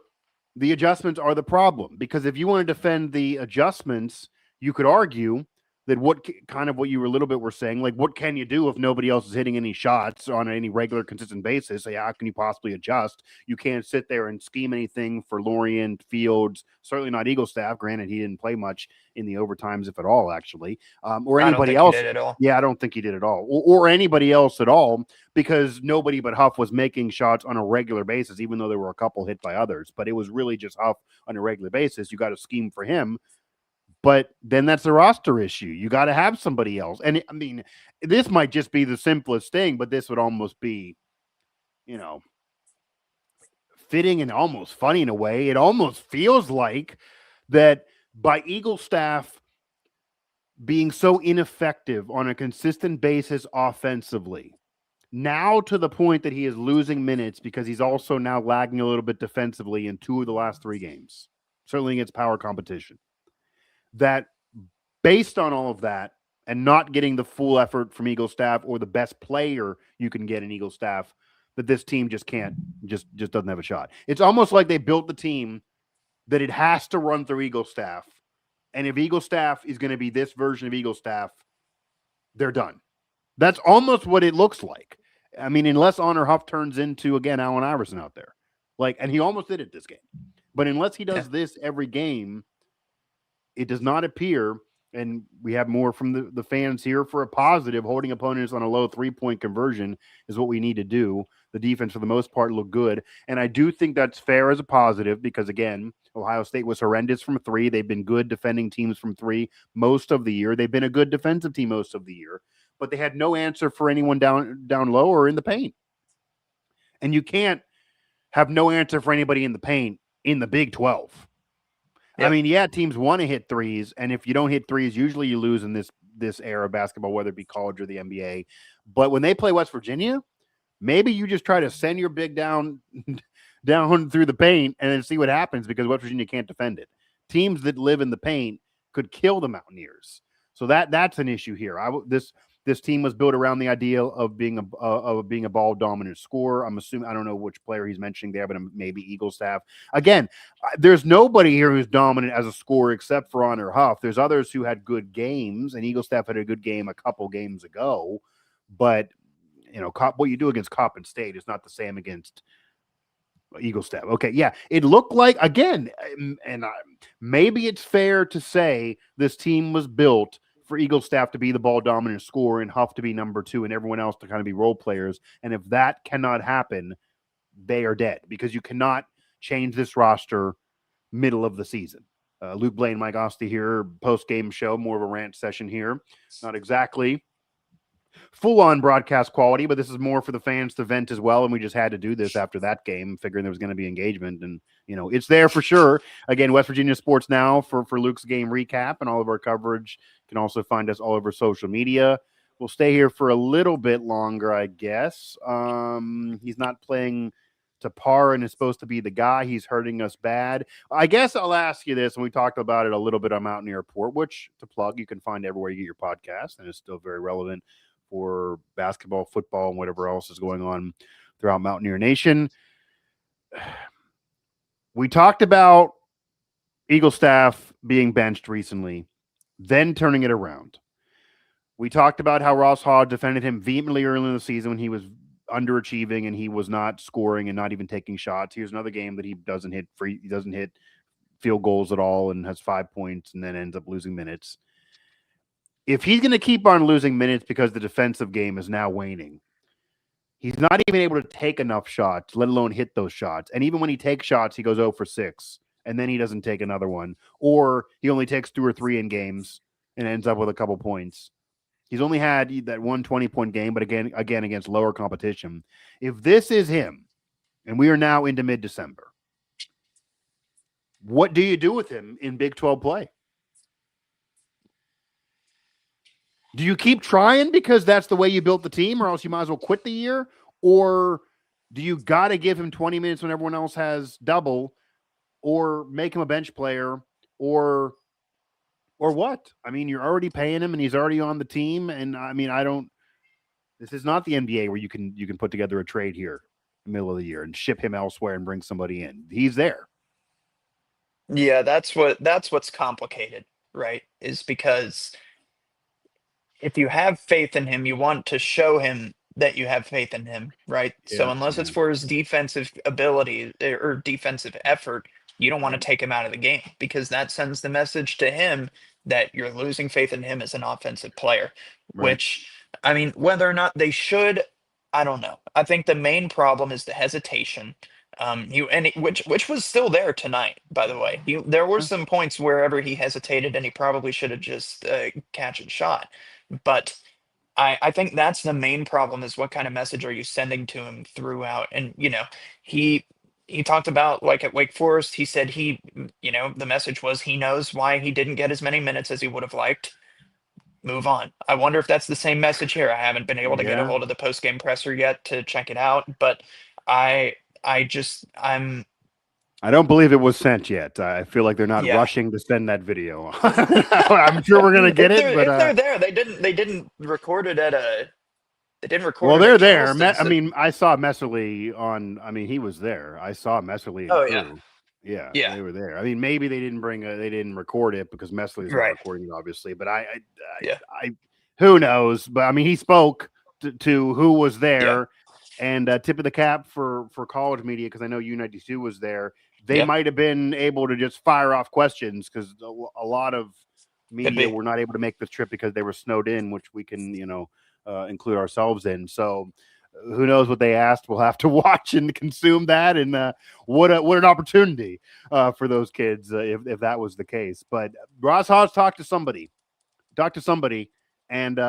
the adjustments are the problem. Because if you want to defend the adjustments, you could argue that kind of what you were a little bit were saying, like, what can you do if nobody else is hitting any shots on any regular, consistent basis? So how can you possibly adjust? You can't sit there and scheme anything for Lorient, Fields, certainly not Eagle staff. Granted, he didn't play much in the overtimes, if at all, actually, or I don't anybody think he else. did at all. Yeah, I don't think he did at all, or anybody else at all, because nobody but Huff was making shots on a regular basis, even though there were a couple hit by others. But it was really just Huff on a regular basis. You got to scheme for him. But then that's a roster issue. You got to have somebody else. And I mean, this might just be the simplest thing, but this would almost be, fitting and almost funny in a way. It almost feels like that by Eagle staff being so ineffective on a consistent basis offensively, now to the point that he is losing minutes because he's also now lagging a little bit defensively in 2 of the last 3 games, certainly against power competition. That based on all of that and not getting the full effort from Eagle staff or the best player you can get in Eagle staff, that this team just doesn't have a shot. It's almost like they built the team that it has to run through Eagle staff. And if Eagle staff is going to be this version of Eagle staff, they're done. That's almost what it looks like. I mean, unless Honor Huff turns into, again, Allen Iverson out there. And he almost did it this game. But unless he does this every game, it does not appear, and we have more from the fans here for a positive, holding opponents on a low 3-point conversion is what we need to do. The defense, for the most part, looked good. And I do think that's fair as a positive because, again, Ohio State was horrendous from 3. They've been good defending teams from 3 most of the year. They've been a good defensive team most of the year. But they had no answer for anyone down low or in the paint. And you can't have no answer for anybody in the paint in the Big 12. Yep. I mean, yeah, teams want to hit threes, and if you don't hit threes, usually you lose in this era of basketball, whether it be college or the NBA. But when they play West Virginia, maybe you just try to send your big down through the paint and then see what happens, because West Virginia can't defend it. Teams that live in the paint could kill the Mountaineers. So that's an issue here. This team was built around the idea of being a ball dominant scorer. I'm assuming, I don't know which player he's mentioning there, but maybe Eagle staff. Again, there's nobody here who's dominant as a scorer except for Honor Huff. There's others who had good games, and Eagle staff had a good game a couple games ago. But what you do against Coppin State is not the same against Eagle staff. Okay, yeah, it looked like, again, and maybe it's fair to say this team was built for Eagle staff to be the ball dominant scorer and Huff to be number 2 and everyone else to kind of be role players. And if that cannot happen, they are dead, because you cannot change this roster middle of the season. Luke Blain, Mike Asti here, post-game show, more of a rant session here. Not exactly full-on broadcast quality, but this is more for the fans to vent as well, and we just had to do this after that game, figuring there was going to be engagement, and it's there for sure. Again, West Virginia Sports Now for Luke's game recap, and all of our coverage. You can also find us all over social media. We'll stay here for a little bit longer, I guess. He's not playing to par and is supposed to be the guy. He's hurting us bad. I guess I'll ask you this, and we talked about it a little bit on Mountaineer Report, which, to plug, you can find everywhere you get your podcast, and it's still very relevant for basketball, football, and whatever else is going on throughout Mountaineer Nation. We talked about Eagle staff being benched recently, then turning it around. We talked about how Ross Hodge defended him vehemently early in the season when he was underachieving and he was not scoring and not even taking shots. Here's another game that he doesn't hit field goals at all and has 5 points and then ends up losing minutes. If he's going to keep on losing minutes because the defensive game is now waning, he's not even able to take enough shots, let alone hit those shots. And even when he takes shots, he goes 0 for 6, and then he doesn't take another one. Or he only takes 2 or 3 in games and ends up with a couple points. He's only had that 1 20-point game, but again against lower competition. If this is him, and we are now into mid-December, what do you do with him in Big 12 play? Do you keep trying because that's the way you built the team, or else you might as well quit the year? Or do you got to give him 20 minutes when everyone else has double, or make him a bench player, or what? I mean, you're already paying him and he's already on the team. And I mean, this is not the NBA where you can put together a trade here in the middle of the year and ship him elsewhere and bring somebody in. He's there. Yeah, that's what's complicated, right? Is because if you have faith in him, you want to show him that you have faith in him, right? So unless it's for his defensive ability or defensive effort, you don't want to take him out of the game, because that sends the message to him that you're losing faith in him as an offensive player, Right. which, I mean, whether or not they should, I don't know. I think the main problem is the hesitation. Which was still there tonight, by the way. There were some points wherever he hesitated, and he probably should have just catch and shot. But I think that's the main problem, is what kind of message are you sending to him throughout? And, he talked about, like, at Wake Forest, he said the message was he knows why he didn't get as many minutes as he would have liked. Move on. I wonder if that's the same message here. I haven't been able to get a hold of the post-game presser yet to check it out, but I don't believe it was sent yet. I feel like they're not rushing to send that video. I'm sure we're gonna get it, but if they're there, they didn't record it at a. They didn't record. Well, it they're at there. Charleston, I mean, I saw Messerly on. I mean, he was there. I saw Messerly. Oh yeah, yeah, they were there. I mean, maybe they didn't they didn't record it because Messerly's not recording it, obviously. But I who knows? But I mean, he spoke to who was there. And tip of the cap for college media, because I know U92 was there. They might have been able to just fire off questions, because a lot of media were not able to make this trip because they were snowed in, which we can, include ourselves in. So who knows what they asked? We'll have to watch and consume that. And what an opportunity for those kids if that was the case. But Ross Hodge talked to somebody, and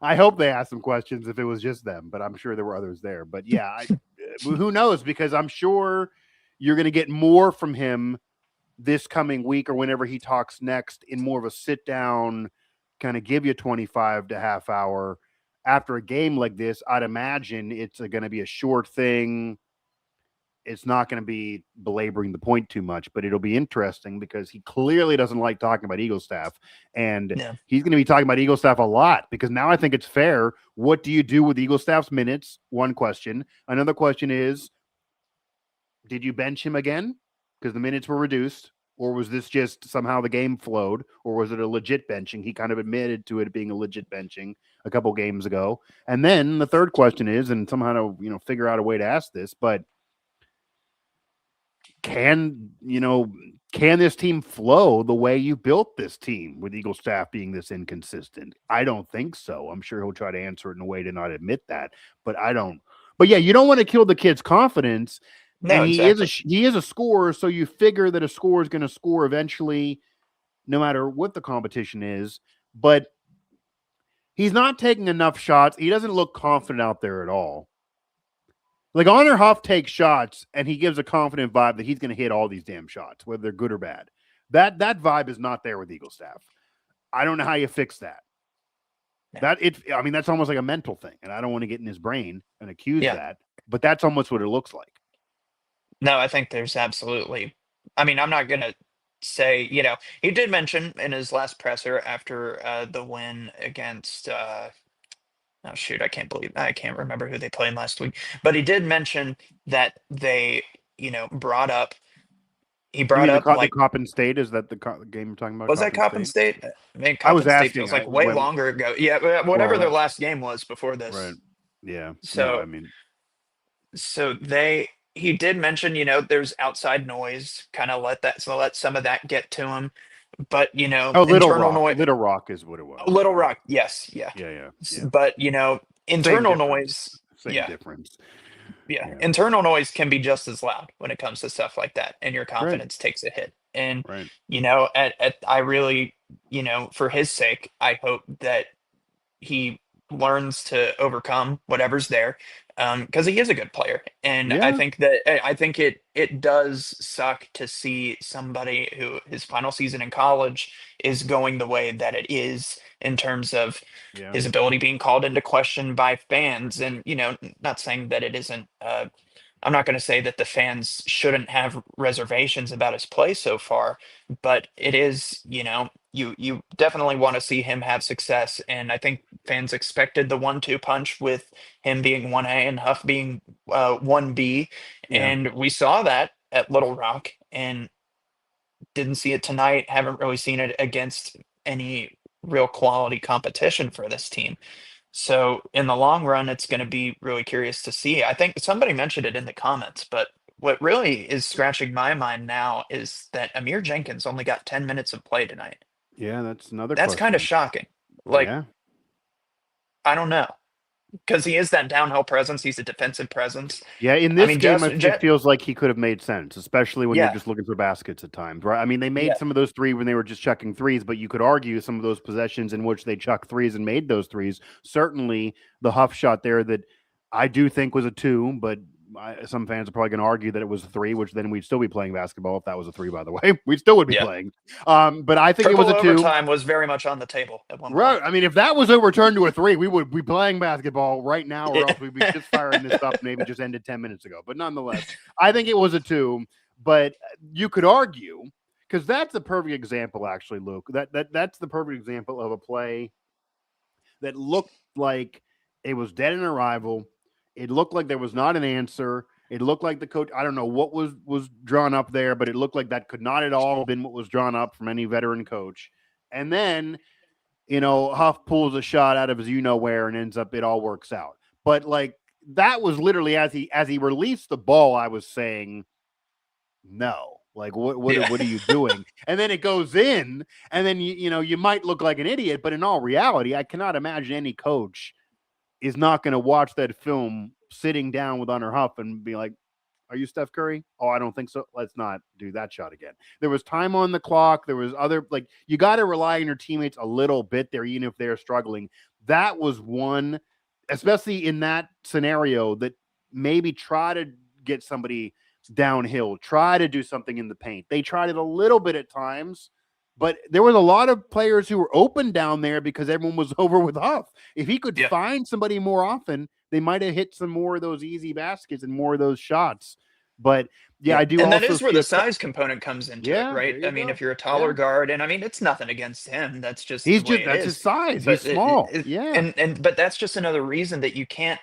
I hope they asked some questions if it was just them, but I'm sure there were others there. But yeah, who knows? Because I'm sure you're going to get more from him this coming week or whenever he talks next, in more of a sit down, kind of give you 25 to half hour after a game like this. I'd imagine it's going to be a short thing. It's not going to be belaboring the point too much, but it'll be interesting because he clearly doesn't like talking about Eagle staff, and he's going to be talking about Eagle staff a lot, because now I think it's fair. What do you do with Eagle staff's minutes? One question. Another question is, did you bench him again because the minutes were reduced, or was this just somehow the game flowed, or was it a legit benching? He kind of admitted to it being a legit benching a couple games ago. And then the third question is, and somehow to figure out a way to ask this, but can this team flow the way you built this team with Eagle staff being this inconsistent? I don't think so. I'm sure he'll try to answer it in a way to not admit that, but I don't. But yeah, you don't want to kill the kid's confidence. No, and exactly. he is a scorer, so you figure that a scorer is going to score eventually, no matter what the competition is. But he's not taking enough shots. He doesn't look confident out there at all. Like, Honor Huff takes shots, and he gives a confident vibe that he's going to hit all these damn shots, whether they're good or bad. That vibe is not there with Eagle staff. I don't know how you fix that. That's almost like a mental thing, and I don't want to get in his brain and accuse that, but that's almost what it looks like. No, I think there's absolutely. I mean, I'm not going to say, he did mention in his last presser after the win against. Oh shoot, I can't remember who they played last week. But he did mention that they, brought up. He brought up the Coppin State. Is that the game you're talking about? Was that Coppin State? I mean, I was asking. State feels like way longer ago. Yeah, whatever their last game was before this. Right. Yeah. So no, I mean, so they he did mention, there's outside noise, kind of let some of that get to him. But, Oh, internal noise, Little Rock is what it was. Little Yeah, Rock, yes, yeah. yeah. But, Same internal difference. noise, Same yeah, difference. yeah. Yeah. Internal noise can be just as loud when it comes to stuff like that, and your Right. confidence takes a hit. And, Right. I really, for his sake, I hope that he learns to overcome whatever's there, because he is a good player. And I Yeah. think that I think it does suck to see somebody who his final season in college is going the way that it is in terms of Yeah. his ability being called into question by fans. And not saying that it isn't I'm not going to say that the fans shouldn't have reservations about his play so far, but it is, you definitely want to see him have success. And I think fans expected the 1-2 punch with him being 1A and Huff being 1B. Yeah. And we saw that at Little Rock and didn't see it tonight. Haven't really seen it against any real quality competition for this team. So in the long run, it's going to be really curious to see. I think somebody mentioned it in the comments, but what really is scratching my mind now is that Amir Jenkins only got 10 minutes of play tonight. Yeah. That's another That's kind of question. shocking. Like, Yeah. I don't know, because he is that downhill presence. He's a defensive presence. Yeah, in I this mean, game, it Jet, feels like he could have made sense, especially when you're yeah, just looking for baskets at times, right? I mean, they made yeah, some of those three when they were just chucking threes, but you could argue some of those possessions in which they chucked threes and made those threes. Certainly, the Huff shot there that I do think was a two, but some fans are probably going to argue that it was a three, which then we'd still be playing basketball if that was a three. By the way, we still would be yeah. playing. But I think it was Triple a two. overtime was very much on the table at one Right. point. I mean, if that was overturned to a three, we would be playing basketball right now, or else we'd be just firing this up. Maybe just ended 10 minutes ago. But nonetheless, I think it was a two. But you could argue because that's the perfect example, actually, Luke. That's the perfect example of a play that looked like it was dead in arrival. It looked like there was not an answer. It looked like the coach. I don't know what was drawn up there, but it looked like that could not at all have been what was drawn up from any veteran coach. And then Huff pulls a shot out of his where and ends up it all works out. But like that was literally as he released the ball, I was saying, no. Like Yeah, what are you doing? And then it goes in, and then you might look like an idiot, but in all reality, I cannot imagine any coach is not going to watch that film sitting down with Honor Huff and be like, are you Steph Curry? Oh, I don't think so. Let's not do that shot again. There was time on the clock. There was other, like, you got to rely on your teammates a little bit there, even if they're struggling. That was one, especially in that scenario, that maybe try to get somebody downhill, try to do something in the paint. They tried it a little bit at times, but there was a lot of players who were open down there because everyone was over with Huff. If he could yeah. find somebody more often, they might have hit some more of those easy baskets and more of those shots. But yeah, Yeah, I do and that also is where see the a size component comes into it, yeah, right? there I you mean, go. if you're a Yeah. taller guard, and I mean, it's nothing against him. That's just He's the way just it that's his is. size. He's But small. Yeah. but that's just another reason that you can't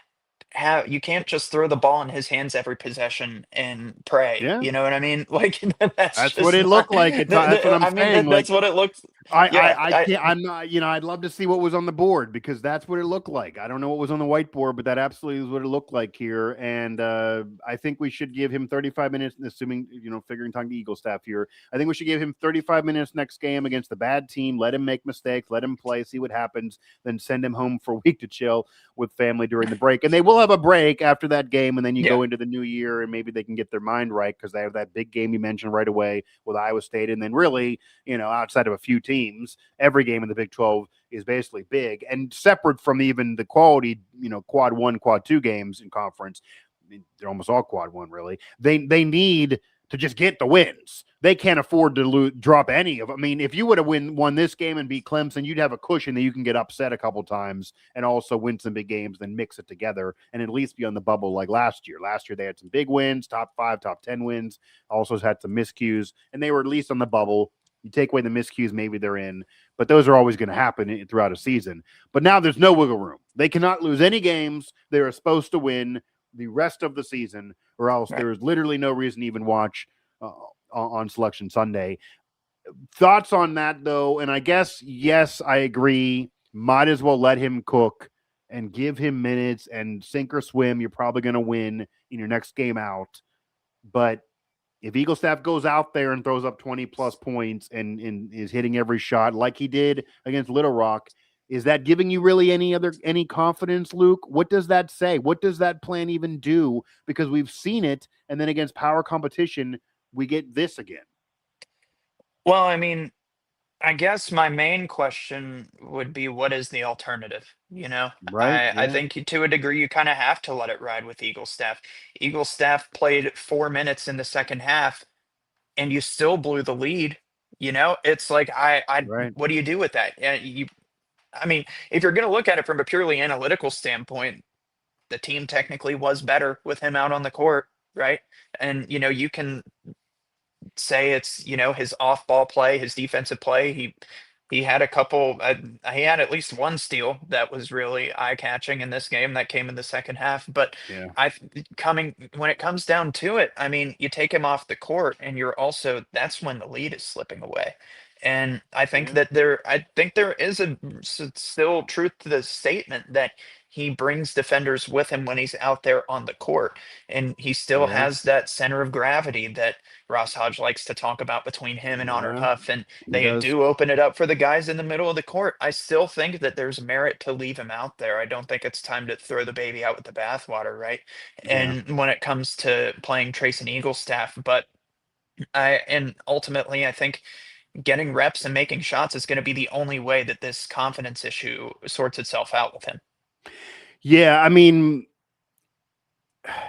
just throw the ball in his hands every possession and pray. Yeah. You know what I mean? Like that's That's what just it not. looked like. That's what I'm I mean, saying. Like that's what it looks. Yeah, I can't. I'm not. I'd love to see what was on the board because that's what it looked like. I don't know what was on the whiteboard, but that absolutely is what it looked like here. And I think we should give him 35 minutes. Assuming figuring talking to Eagle staff here, I think we should give him 35 minutes next game against the bad team. Let him make mistakes. Let him play. See what happens. Then send him home for a week to chill with family during the break. And they will have a break after that game, and then you yeah, go into the new year, and maybe they can get their mind right because they have that big game you mentioned right away with Iowa State, and then really, outside of a few teams, every game in the Big 12 is basically big and separate from even the quality, quad 1, quad 2 games in conference. I mean, they're almost all quad 1, really. They need to just get the wins. They can't afford to drop any of them. I mean, if you would have won this game and beat Clemson, you'd have a cushion that you can get upset a couple times and also win some big games, then mix it together and at least be on the bubble like last year. Last year, they had some big wins, top 5, top 10 wins, also had some miscues, and they were at least on the bubble. You take away the miscues, maybe they're in, but those are always going to happen throughout a season. But now there's no wiggle room. They cannot lose any games. They are supposed to win the rest of the season, or else right. there is literally no reason to even watch on Selection Sunday. Thoughts on that, though? And I guess, yes, I agree. Might as well let him cook and give him minutes and sink or swim. You're probably going to win in your next game out. But if Eagle Staff goes out there and throws up 20 plus points and is hitting every shot like he did against Little Rock, is that giving you really any confidence, Luke? What does that say? What does that plan even do? Because we've seen it, and then against power competition, we get this again. Well, I mean, I guess my main question would be what is the alternative? Right? I Yeah. think to a degree you kind of have to let it ride with Eagle Staff. Eagle Staff played 4 minutes in the second half and you still blew the lead. It's like Right. what do you do with that? I mean, if you're going to look at it from a purely analytical standpoint, the team technically was better with him out on the court, right? And you can say it's his off ball play, his defensive play. He had a couple. He had at least one steal that was really eye catching in this game that came in the second half. But Yeah. I coming when it comes down to it, I mean, you take him off the court, and you're also that's when the lead is slipping away. And Yeah. I think there is still truth to the statement that he brings defenders with him when he's out there on the court, and he still Yeah. has that center of gravity that Ross Hodge likes to talk about between him and Honor Yeah. Huff, and He they does. do open it up for the guys in the middle of the court. I still think that there's merit to leave him out there. I don't think it's time to throw the baby out with the bathwater, right? Yeah. And when it comes to playing Trace and Eagle staff, but and ultimately, I think getting reps and making shots is going to be the only way that this confidence issue sorts itself out with him. Yeah. I mean,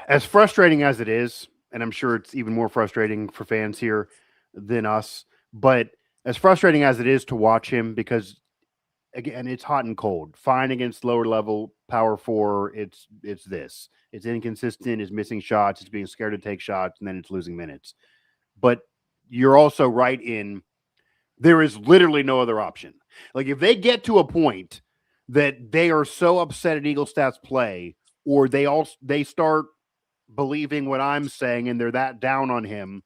as frustrating as it is, and I'm sure it's even more frustrating for fans here than us, but as frustrating as it is to watch him, because again, it's hot and cold. Fine against lower level power four, it's this. It's inconsistent, it's missing shots, it's being scared to take shots, and then it's losing minutes. But you're also right in there is literally no other option. Like if they get to a point that they are so upset at Eagle Staff's play, or they start believing what I'm saying and they're that down on him,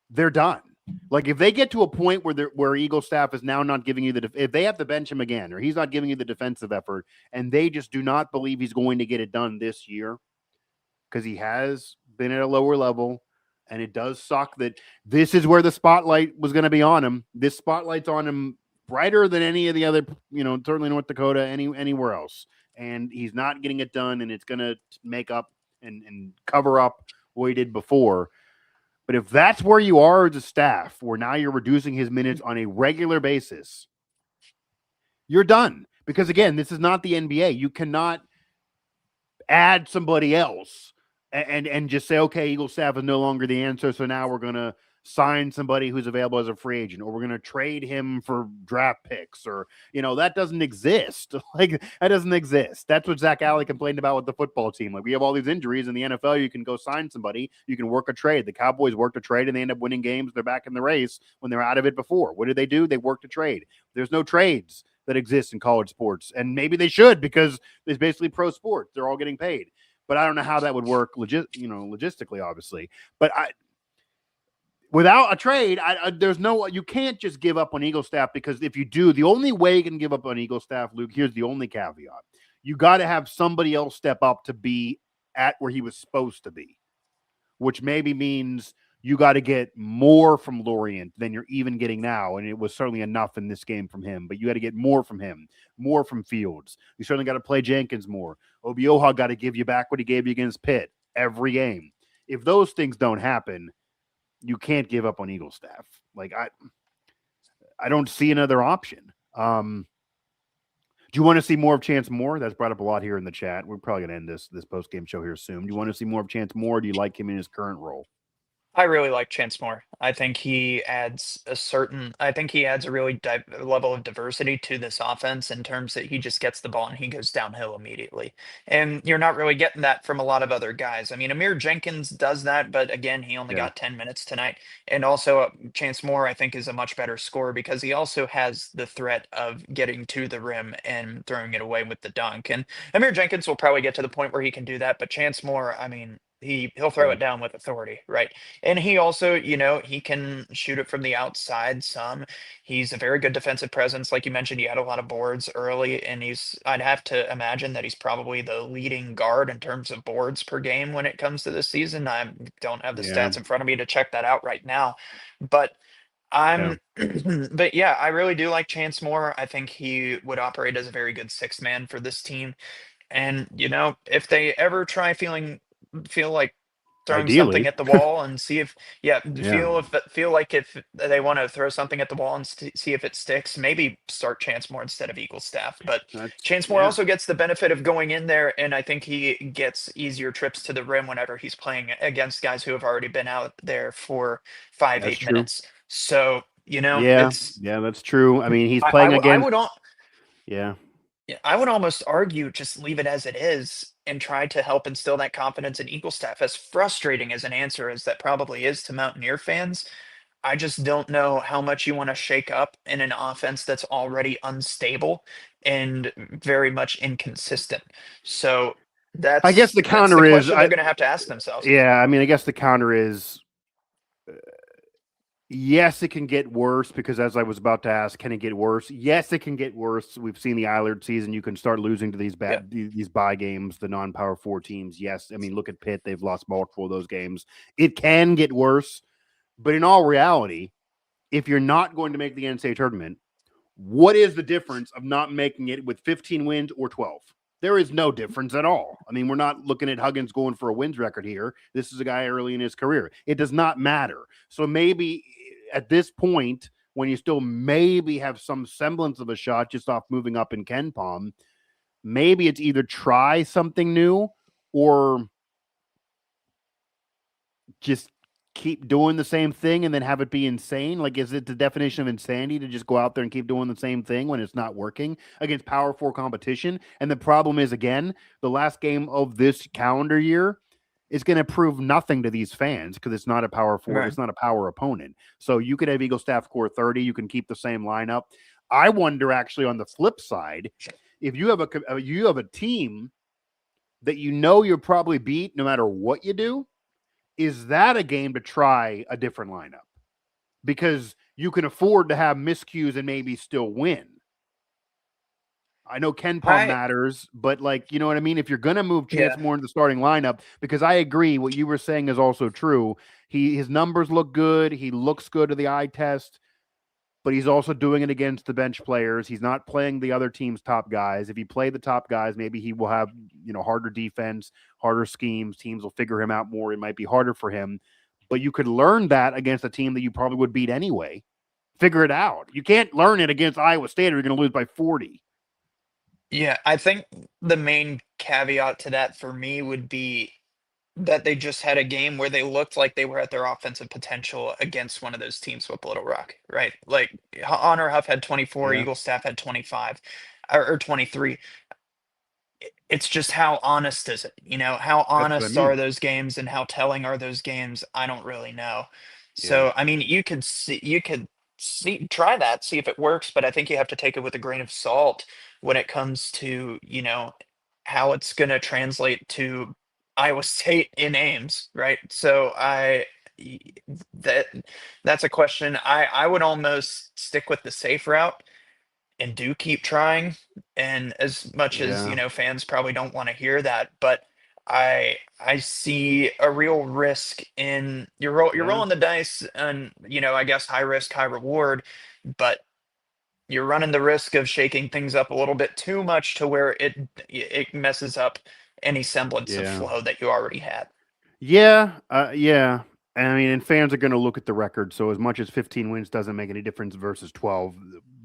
they're done. Like if they get to a point where Eagle Staff is now not giving you if they have to bench him again or he's not giving you the defensive effort and they just do not believe he's going to get it done this year because he has been at a lower level and it does suck that this is where the spotlight was going to be on him. This spotlight's on him brighter than any of the other, certainly North Dakota, anywhere else. And he's not getting it done and it's going to make up and cover up what he did before. But if that's where you are as a staff, where now you're reducing his minutes on a regular basis, you're done. Because again, this is not the NBA. You cannot add somebody else and just say, okay, Eagle Staff is no longer the answer. So now we're going to sign somebody who's available as a free agent, or we're going to trade him for draft picks, or, that doesn't exist. Like, that doesn't exist. That's what Zach Alley complained about with the football team. Like, we have all these injuries in the NFL. You can go sign somebody. You can work a trade. The Cowboys worked a trade and they end up winning games. They're back in the race when they're out of it before. What did they do? They worked a trade. There's no trades that exist in college sports. And maybe they should, because it's basically pro sports. They're all getting paid. But I don't know how that would work logistically, obviously. But without a trade, there's you can't just give up on Eagle Staff, because if you do, the only way you can give up on Eagle Staff, Luke, here's the only caveat. You got to have somebody else step up to be at where he was supposed to be, which maybe means you got to get more from Lorient than you're even getting now. And it was certainly enough in this game from him, but you got to get more from him, more from Fields. You certainly got to play Jenkins more. Obioha got to give you back what he gave you against Pitt every game. If those things don't happen, you can't give up on Eagle Staff. Like I don't see another option. Do you want to see more of Chance Moore? That's brought up a lot here in the chat. We're probably going to end this post-game show here soon. Do you want to see more of Chance Moore? Or do you like him in his current role? I really like Chance Moore. I think he adds a really level of diversity to this offense in terms that he just gets the ball and he goes downhill immediately. And you're not really getting that from a lot of other guys. I mean, Amir Jenkins does that, but again, he only Yeah. got 10 minutes tonight. And also, Chance Moore, I think, is a much better scorer because he also has the threat of getting to the rim and throwing it away with the dunk. And Amir Jenkins will probably get to the point where he can do that, but Chance Moore, I mean, he'll throw it down with authority, right? And he also, he can shoot it from the outside some. He's a very good defensive presence. Like you mentioned, he had a lot of boards early, and I'd have to imagine that he's probably the leading guard in terms of boards per game when it comes to this season. I don't have the Yeah. stats in front of me to check that out right now, but Yeah. but yeah, I really do like Chance Moore. I think he would operate as a very good sixth man for this team. And if they ever feel like throwing something Ideally. at the wall and see if yeah, Yeah. feel like if they want to throw something at the wall and see if it sticks, maybe start Chance Moore instead of Eagle Staff. But Chance Moore Yeah. also gets the benefit of going in there, and I think he gets easier trips to the rim whenever he's playing against guys who have already been out there for five, That's eight true. minutes. So, Yeah. it's Yeah, that's true. I mean, he's I, I, playing w- I against would al- yeah. yeah, I would almost argue just leave it as it is and try to help instill that confidence in Eagle Staff. As frustrating as an answer as that probably is to Mountaineer fans, I just don't know how much you want to shake up in an offense that's already unstable and very much inconsistent. So I guess the that's the counter is question they're going to have to ask themselves. I mean, I guess the counter is yes, it can get worse because, as I was about to ask, can it get worse? Yes, it can get worse. We've seen the Eilert season. You can start losing to these Yeah. these bye games, the non-power 4 teams. Yes, I mean, look at Pitt. They've lost multiple of those games. It can get worse. But in all reality, if you're not going to make the NCAA tournament, what is the difference of not making it with 15 wins or 12? There is no difference at all. I mean, we're not looking at Huggins going for a wins record here. This is a guy early in his career. It does not matter. So maybe at this point, when you still maybe have some semblance of a shot just off moving up in Ken Palm, maybe it's either try something new or just keep doing the same thing and then have it be insane? Like, is it the definition of insanity to just go out there and keep doing the same thing when it's not working against Power 4 competition? And the problem is, again, the last game of this calendar year is going to prove nothing to these fans because it's not a Power 4, Right. it's not a power opponent. So you could have Eagle Staff score 30, you can keep the same lineup. I wonder, actually, on the flip side, if you have a team that you'll probably beat no matter what you do, is that a game to try a different lineup? Because you can afford to have miscues and maybe still win. I know Ken Palm matters, but you know what I mean? If you're going to move Chance Moore into the starting lineup, because I agree what you were saying is also true. His numbers look good. He looks good to the eye test, but he's also doing it against the bench players. He's not playing the other team's top guys. If he played the top guys, maybe he will have, harder defense, harder schemes. Teams will figure him out more. It might be harder for him, but you could learn that against a team that you probably would beat anyway. Figure it out. You can't learn it against Iowa State or you're going to lose by 40. Yeah, I think the main caveat to that for me would be that they just had a game where they looked like they were at their offensive potential against one of those teams with Little Rock, right? Like Honor Huff had 24, Yeah. Eagle Staff had 25 or 23. It's just how honest is it? How That's what I honest are mean. those games and how telling are those games? I don't really know. Yeah. So, I mean, you could try that, see if it works, but I think you have to take it with a grain of salt when it comes to, how it's going to translate to Iowa State in Ames, right? So, y- that that's a question. I would almost stick with the safe route and do keep trying. And as much as, Yeah. fans probably don't want to hear that, but I see a real risk in you're Yeah. rolling the dice and, I guess high risk, high reward, but you're running the risk of shaking things up a little bit too much to where it messes up any semblance of Yeah. flow that you already had. Yeah. Yeah. I mean, and fans are going to look at the record. So as much as 15 wins doesn't make any difference versus 12,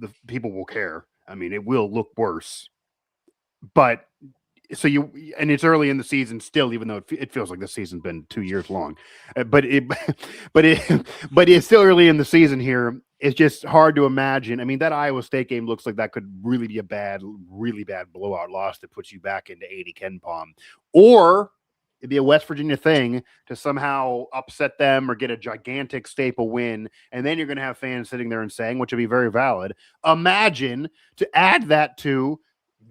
the people will care. I mean, it will look worse. But and it's early in the season still, even though it feels like this season's been 2 years long. But but it's still early in the season here. It's just hard to imagine. I mean, that Iowa State game looks like that could really be a really bad blowout loss that puts you back into 80 Ken Palm. Or it'd be a West Virginia thing to somehow upset them or get a gigantic staple win. And then you're going to have fans sitting there and saying, which would be very valid, imagine to add that to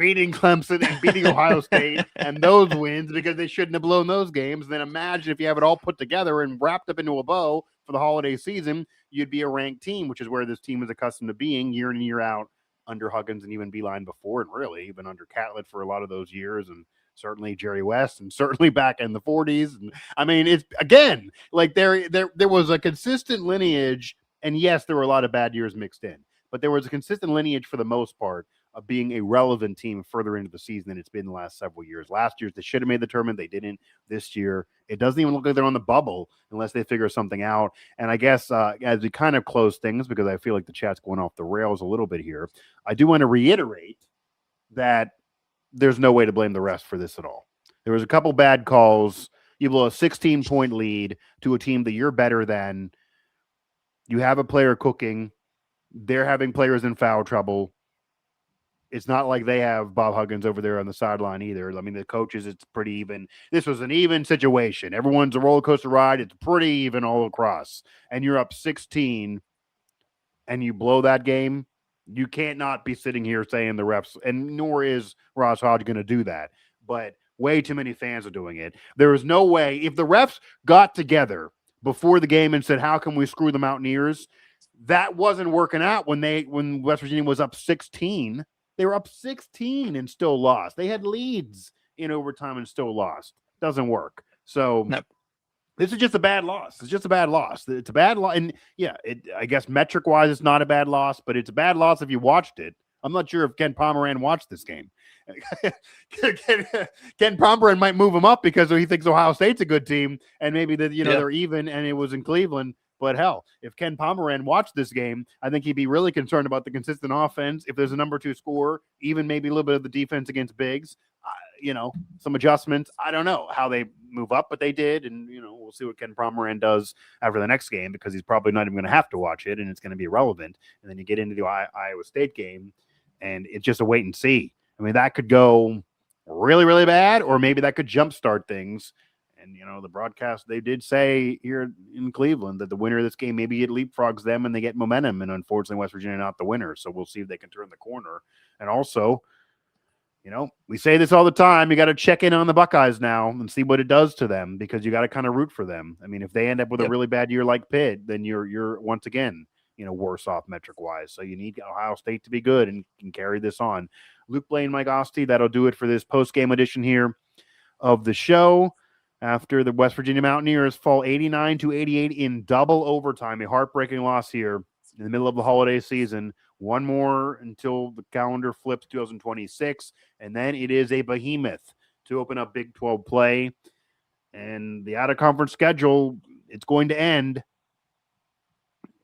beating Clemson and beating Ohio State and those wins because they shouldn't have blown those games. And then imagine if you have it all put together and wrapped up into a bow for the holiday season, you'd be a ranked team, which is where this team is accustomed to being year in and year out under Huggins and even Beeline before, and really even under Catlett for a lot of those years, and certainly Jerry West, and certainly back in the 40s. And I mean, it's again like there was a consistent lineage, and yes, there were a lot of bad years mixed in, but there was a consistent lineage for the most part of being a relevant team further into the season than it's been the last several years. Last year, they should have made the tournament. They didn't. This year, it doesn't even look like they're on the bubble unless they figure something out. And I guess as we kind of close things, because I feel like the chat's going off the rails a little bit here, I do want to reiterate that there's no way to blame the refs for this at all. There was a couple bad calls. You blow a 16-point lead to a team that you're better than. You have a player cooking. They're having players in foul trouble. It's not like they have Bob Huggins over there on the sideline either. I mean, the coaches, it's pretty even. This was an even situation. Everyone's a roller coaster ride. It's pretty even all across. And you're up 16 and you blow that game. You can't not be sitting here saying the refs, and nor is Ross Hodge going to do that. But way too many fans are doing it. There is no way. If the refs got together before the game and said, how can we screw the Mountaineers? That wasn't working out when West Virginia was up 16. They were up 16 and still lost. They had leads in overtime and still lost. Doesn't work. So Nope. This is just a bad loss. It's just a bad loss. It's a bad loss. And yeah, I guess metric-wise, it's not a bad loss, but it's a bad loss if you watched it. I'm not sure if Ken Pomeran watched this game. Ken Pomeran might move him up because he thinks Ohio State's a good team, and maybe that they're even, and it was in Cleveland. But hell, if Ken Pomeran watched this game, I think he'd be really concerned about the consistent offense. If there's a number 2 scorer, even maybe a little bit of the defense against bigs, some adjustments. I don't know how they move up, but they did. And, we'll see what Ken Pomeran does after the next game, because he's probably not even going to have to watch it, and it's going to be irrelevant. And then you get into the Iowa State game, and it's just a wait and see. I mean, that could go really, really bad, or maybe that could jumpstart things. And, the broadcast, they did say here in Cleveland that the winner of this game, maybe it leapfrogs them and they get momentum. And unfortunately, West Virginia not the winner. So we'll see if they can turn the corner. And also, we say this all the time. You got to check in on the Buckeyes now and see what it does to them, because you got to kind of root for them. I mean, if they end up with a really bad year like Pitt, then you're once again, worse off metric wise. So you need Ohio State to be good and can carry this on. Luke Blain, Mike Asti, that'll do it for this post-game edition here of the show. After the West Virginia Mountaineers fall 89-88 in double overtime, a heartbreaking loss here in the middle of the holiday season. One more until the calendar flips 2026, and then it is a behemoth to open up Big 12 play. And the out-of-conference schedule, it's going to end.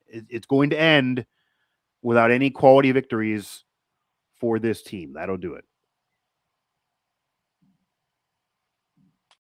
It's going to end without any quality victories for this team. That'll do it.